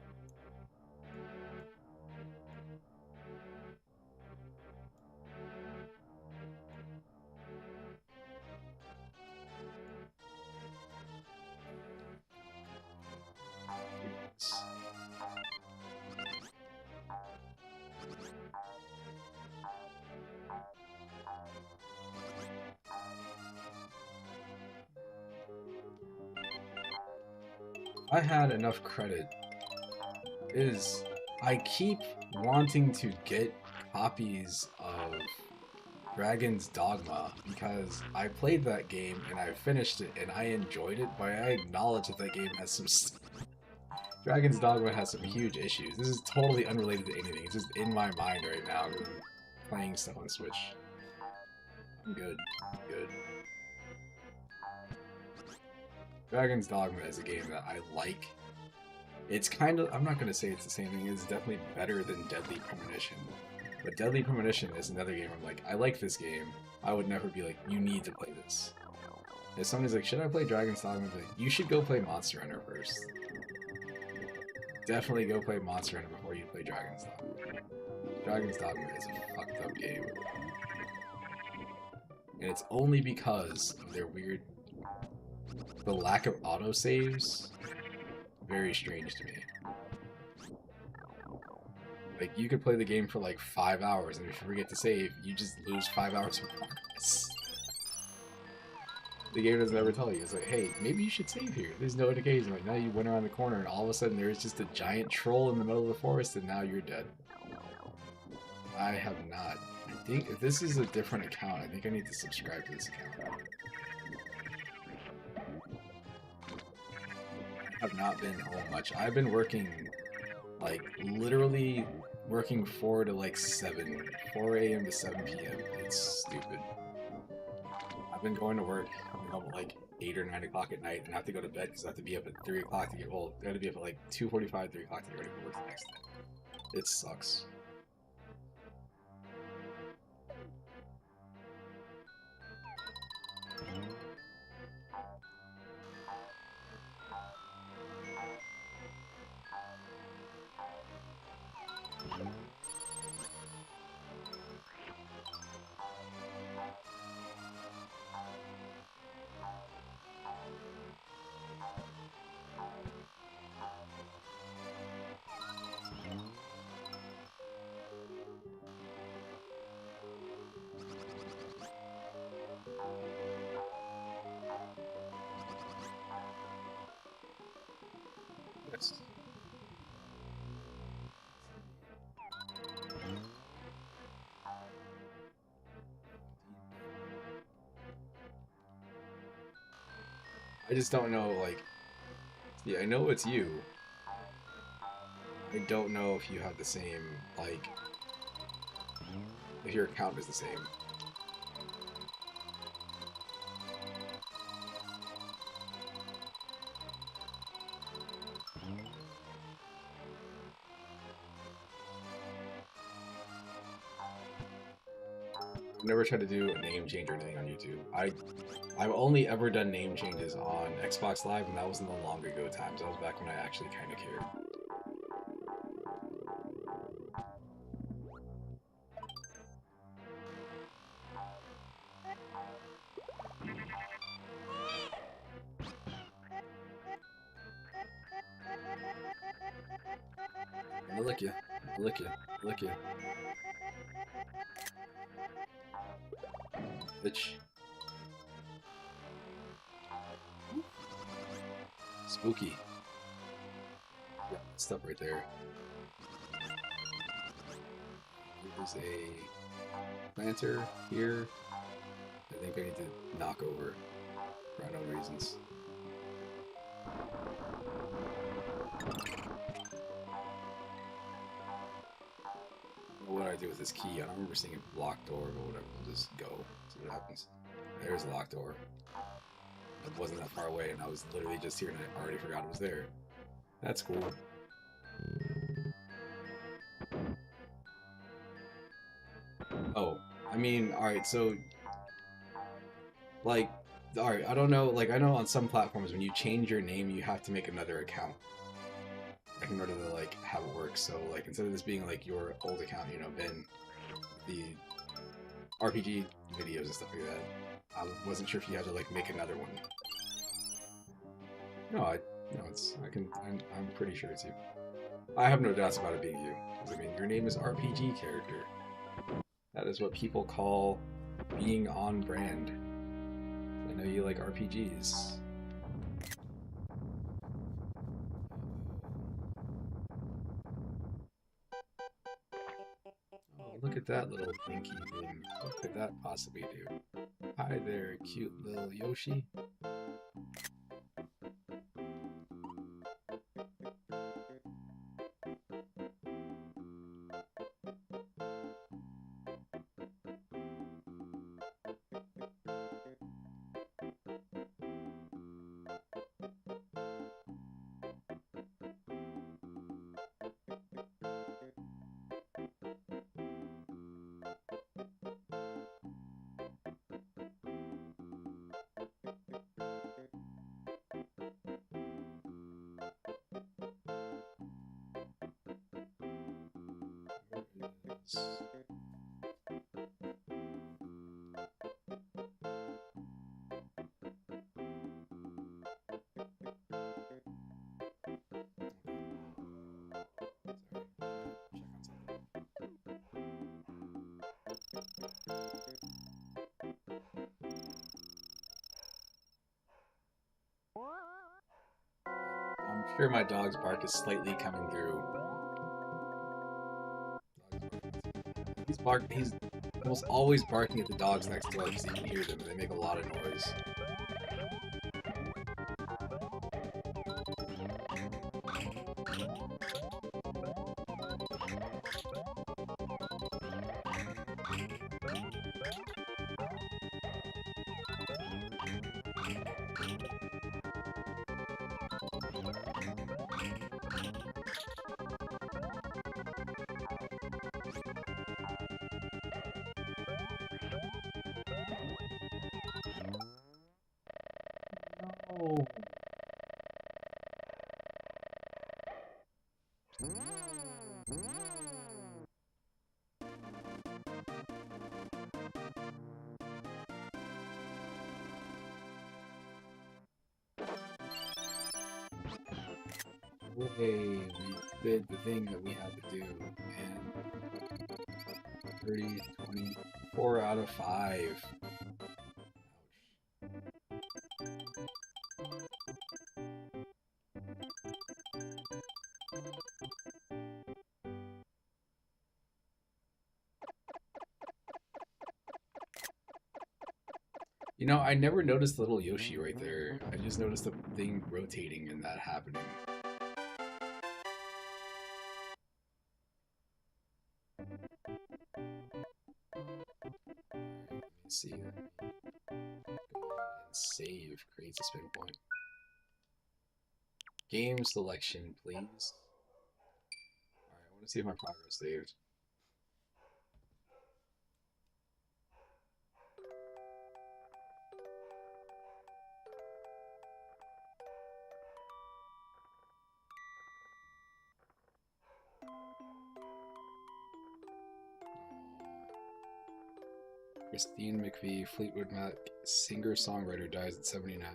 I had enough credit is I keep wanting to get copies of Dragon's Dogma because I played that game and I finished it and I enjoyed it, but I acknowledge that that game has some Dragon's Dogma has some huge issues. This is totally unrelated to anything. It's just in my mind right now. I'm playing stuff on Switch. I'm good. I'm good. Dragon's Dogma is a game that I like. It's kind of, I'm not going to say it's the same thing, it's definitely better than Deadly Premonition. But Deadly Premonition is another game I'm like, I like this game. I would never be like, you need to play this. If somebody's like, should I play Dragon's Dogma? I'd be like, you should go play Monster Hunter first. Definitely go play Monster Hunter before you play Dragon's Dogma. Dragon's Dogma is a fucked up game. And it's only because of their weird... the lack of autosaves. Very strange to me. Like, you could play the game for like 5 hours, and if you forget to save, you just lose 5 hours of progress. The game doesn't ever tell you. It's like, hey, maybe you should save here. There's no indication. Like, now you went around the corner, and all of a sudden there's just a giant troll in the middle of the forest, and now you're dead. I have not. I think if this is a different account, I think I need to subscribe to this account. I have not been home much. I've been working, like, literally working 4 to like 7, 4 a.m. to 7 p.m. It's stupid. I've been going to work, coming home at like 8 or 9 o'clock at night, and I have to go to bed because I have to be up at 3 o'clock to get, well, I have to be up at like 2:45, 3 o'clock to get ready for work the next day. It sucks. Yes. I just don't know, like, yeah, I know it's you. I don't know if you have the same, like, if your account is the same. I've never tried to do a name change or anything on YouTube. I've only ever done name changes on Xbox Live, and that was in the long ago times. That was back when I actually kind of cared. I'll lick you. I'll lick you. I'll lick you. Bitch. Spooky. Yeah, stuff right there. There's a planter here. I think I need to knock over for unknown reasons. What do I do with this key? I don't remember seeing a locked door, but whatever. We'll just go. See what happens. There's a locked door. It wasn't that far away, and I was literally just here, and I already forgot it was there. That's cool. Oh, I mean, alright, so... like, alright, I don't know, like, I know on some platforms when you change your name, you have to make another account. Like, in order to, like, have it work. So, like, instead of this being, like, your old account, you know, Ben, the RPG videos and stuff like that, I wasn't sure if you had to, like, make another one. No, I'm pretty sure it's you. I have no doubts about it being you. Because, I mean, your name is RPG character. That is what people call being on brand. I know you like RPGs. at that little thinky thing. What could that possibly do? Hi there, cute little Yoshi. I'm sure my dog's bark is slightly coming through. He's almost always barking at the dogs next door because he can hear them and they make a lot of noise. Oh. Hey, we did the thing that we had to do, and 30, 20, 4 out of 5. You know, I never noticed the little Yoshi right there. I just noticed the thing rotating and that happening. Let me see. Go ahead and save. Creates a spin point. Game selection, please. Alright, I want to see if my progress saved. Christine McVie, Fleetwood Mac singer-songwriter, dies at 79.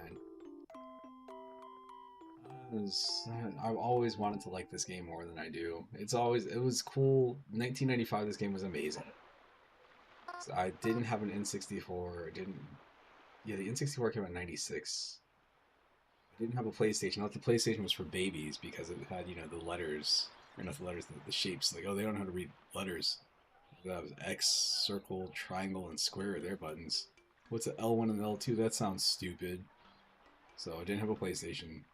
I've always wanted to like this game more than I do. It was cool. 1995, this game was amazing. So I didn't have an N64. Yeah, the N64 came out in 96. I didn't have a PlayStation. I thought the PlayStation was for babies because it had, the letters, or not the letters, the shapes. Like, oh, they don't know how to read letters. That was X, circle, triangle, and square are their buttons. What's an L1 and L2? That sounds stupid. So I didn't have a PlayStation.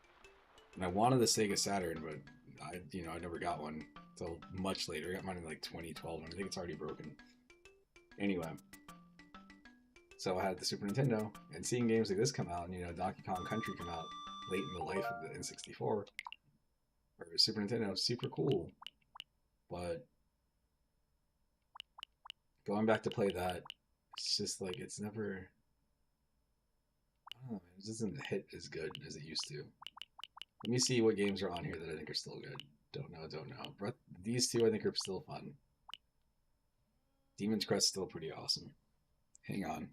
And I wanted the Sega Saturn, but I never got one until much later. I got mine in like 2012, and I think it's already broken. Anyway, so I had the Super Nintendo, and seeing games like this come out, and Donkey Kong Country come out late in the life of the N64 or Super Nintendo, super cool. But going back to play that, it's just like it's never. I don't know, it doesn't hit as good as it used to. Let me see what games are on here that I think are still good. Don't know. These two I think are still fun. Demon's Crest still pretty awesome. Hang on.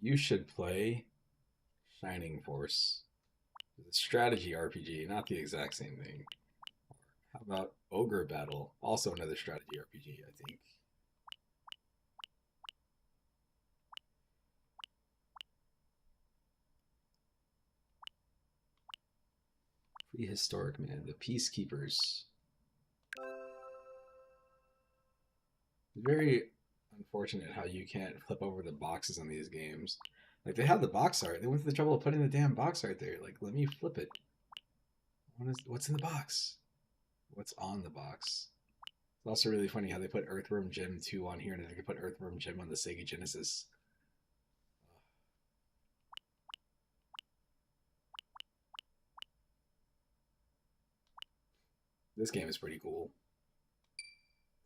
You should play Shining Force. It's a strategy RPG, not the exact same thing. How about Ogre Battle? Also another strategy RPG, I think. Prehistoric Man, the Peacekeepers. Very unfortunate how you can't flip over the boxes on these games. Like, they have the box art. They went to the trouble of putting the damn box art there. Like, let me flip it. What's in the box? What's on the box? It's also really funny how they put Earthworm Jim 2 on here and they could put Earthworm Jim on the Sega Genesis. This game is pretty cool.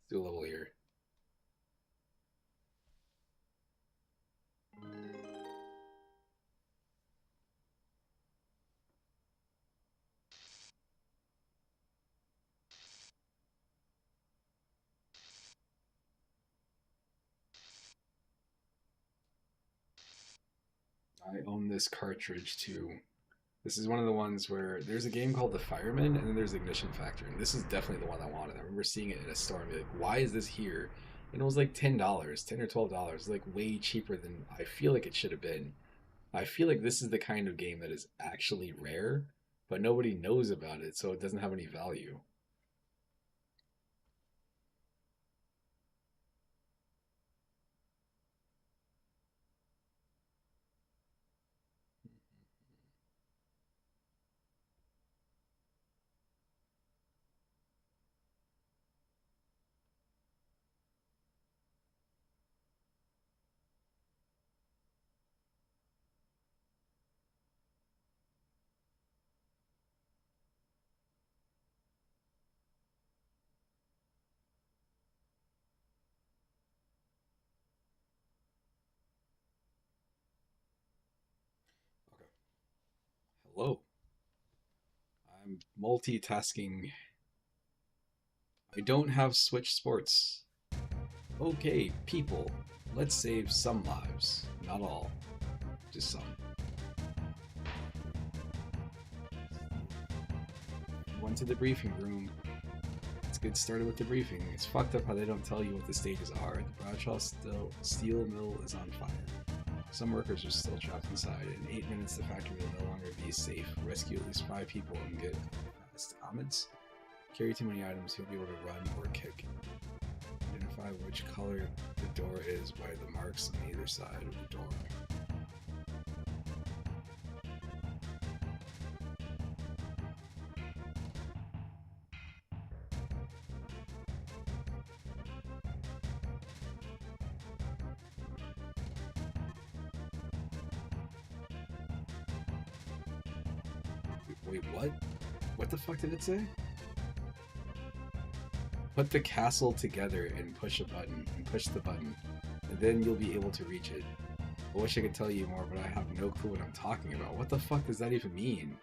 Let's do a level here. I own this cartridge too. This is one of the ones where there's a game called The Fireman and then there's Ignition Factor. And this is definitely the one I wanted. I remember seeing it in a store and be like, why is this here? And it was like $10, $10 or $12, like way cheaper than I feel like it should have been. I feel like this is the kind of game that is actually rare, but nobody knows about it, so it doesn't have any value. Okay. Hello. I'm multitasking. I don't have Switch Sports. Okay, people, let's save some lives. Not all, just some. Went to the briefing room. Let's get started with the briefing. It's fucked up how they don't tell you what the stages are. The Bradshaw steel mill is on fire. Some workers are still trapped inside. In 8 minutes, the factory will no longer be safe. Rescue at least 5 people and get fast. Comments? Carry too many items, you'll be able to run or kick. Identify which color the door is by the marks on either side of the door. Wait, what? What the fuck did it say? Put the castle together and push a button, and push the button, and then you'll be able to reach it. I wish I could tell you more, but I have no clue what I'm talking about. What the fuck does that even mean?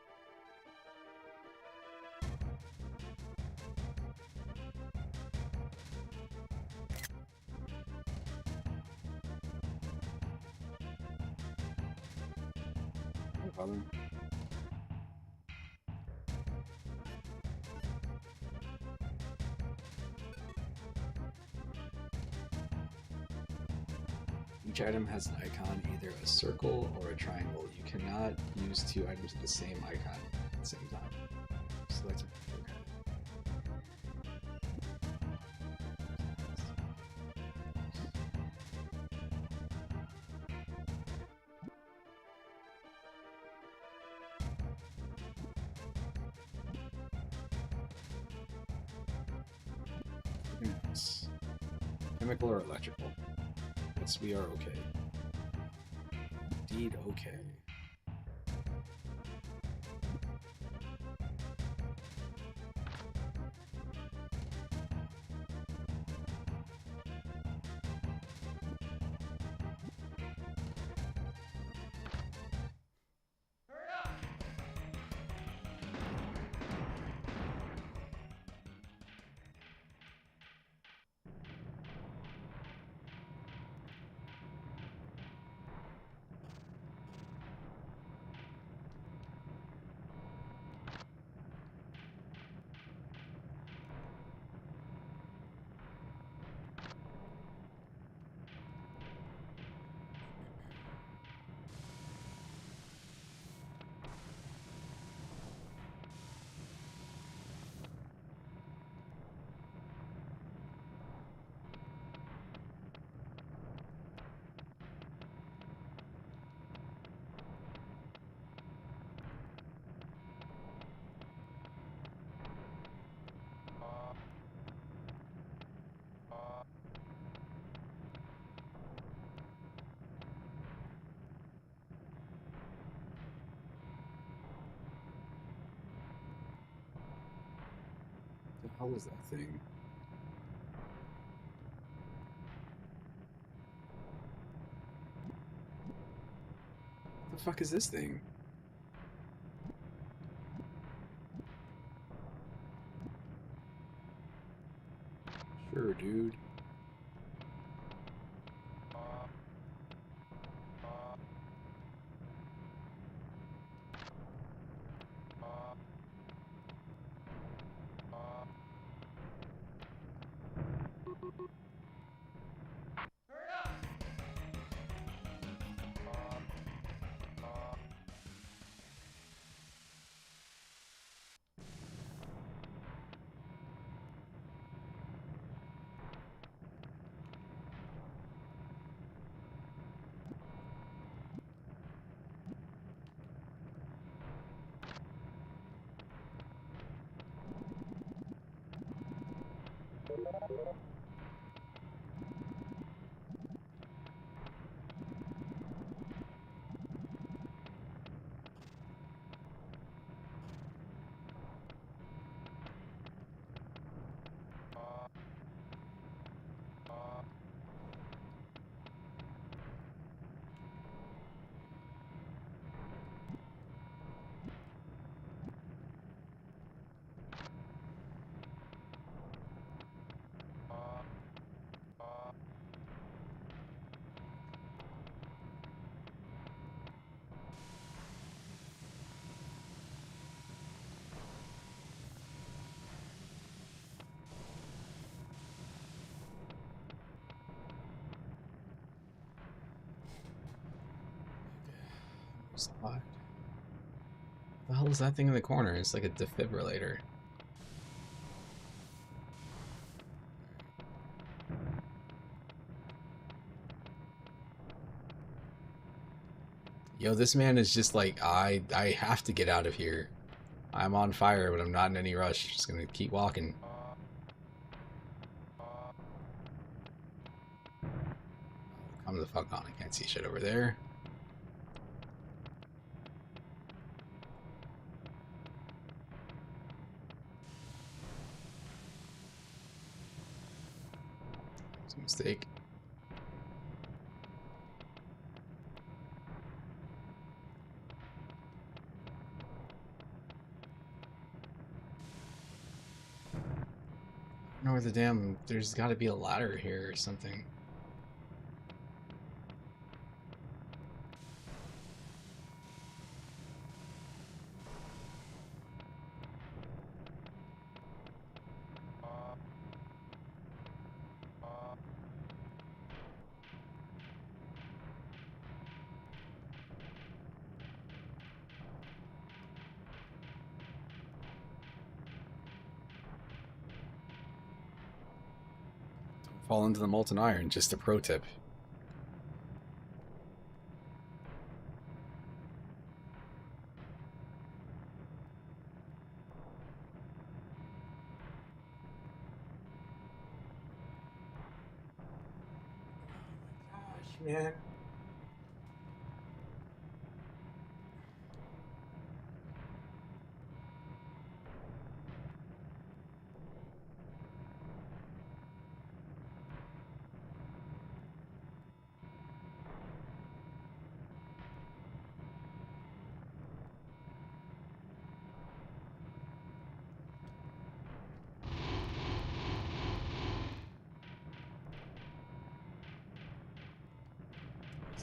No problem. Each item has an icon, either a circle or a triangle. You cannot use 2 items with the same icon at the same time. Select a Yes. Chemical or electrical? Yes, we are okay. Indeed, okay. hell was that thing? What the fuck is this thing? Sure, dude. What the hell is that thing in the corner? It's like a defibrillator. Yo, this man is just like, I have to get out of here. I'm on fire, but I'm not in any rush. Just gonna keep walking. Come the fuck on, I can't see shit over there. It's a mistake. I don't know where the damn... There's gotta be a ladder here or something. Fall into the molten iron, just a pro tip. Oh my gosh, man.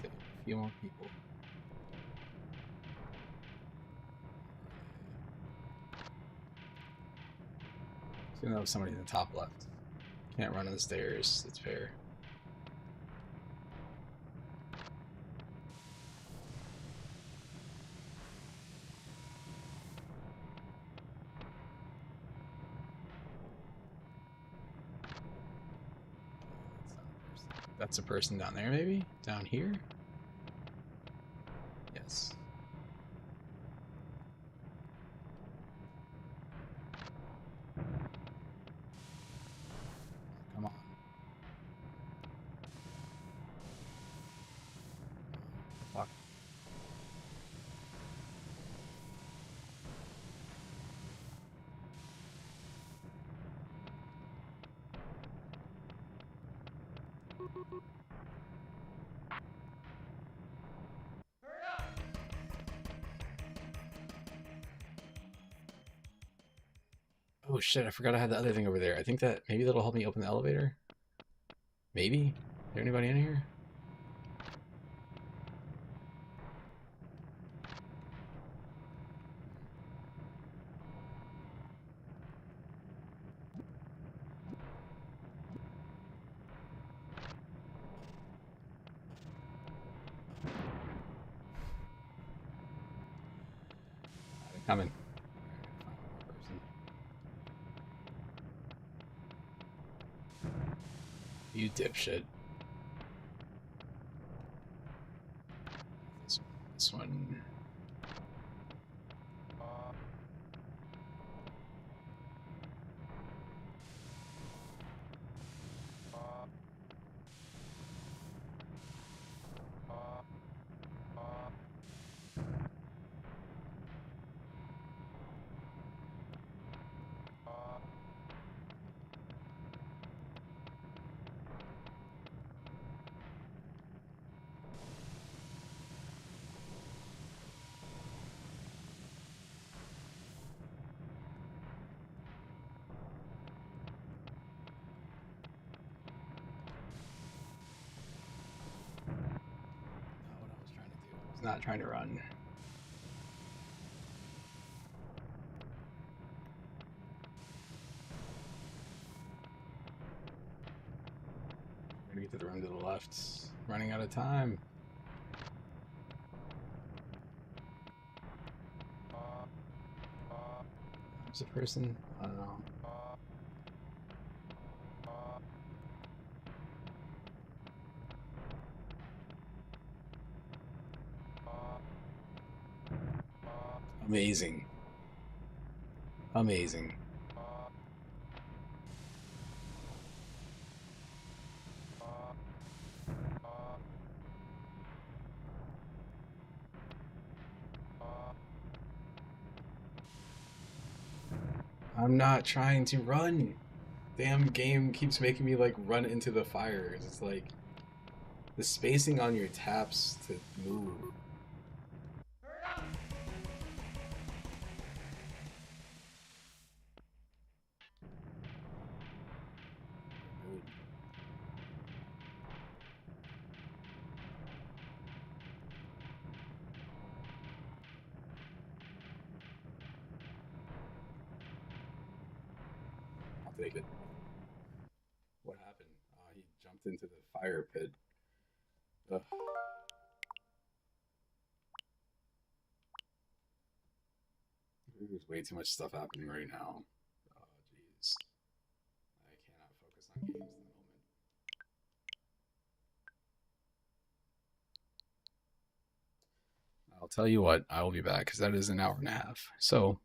A few more people. So that was somebody in the top left. Can't run on the stairs. It's fair. That's a person down there, maybe? Down here? Yes. Come on. Fuck. Oh shit, I forgot I had the other thing over there. I think that maybe that'll help me open the elevator. Maybe? Is there anybody in here? They're coming. You dipshit. This one. Not trying to run. I'm gonna get to the room to the left. Running out of time. There's a person. I don't know. Amazing. Amazing. I'm not trying to run. Damn game keeps making me like run into the fires. It's like the spacing on your taps to move. I'll take it. What happened? He jumped into the fire pit. Ugh. There's way too much stuff happening right now. Oh, jeez. I cannot focus on games at the moment. I'll tell you what, I will be back because that is an hour and a half. So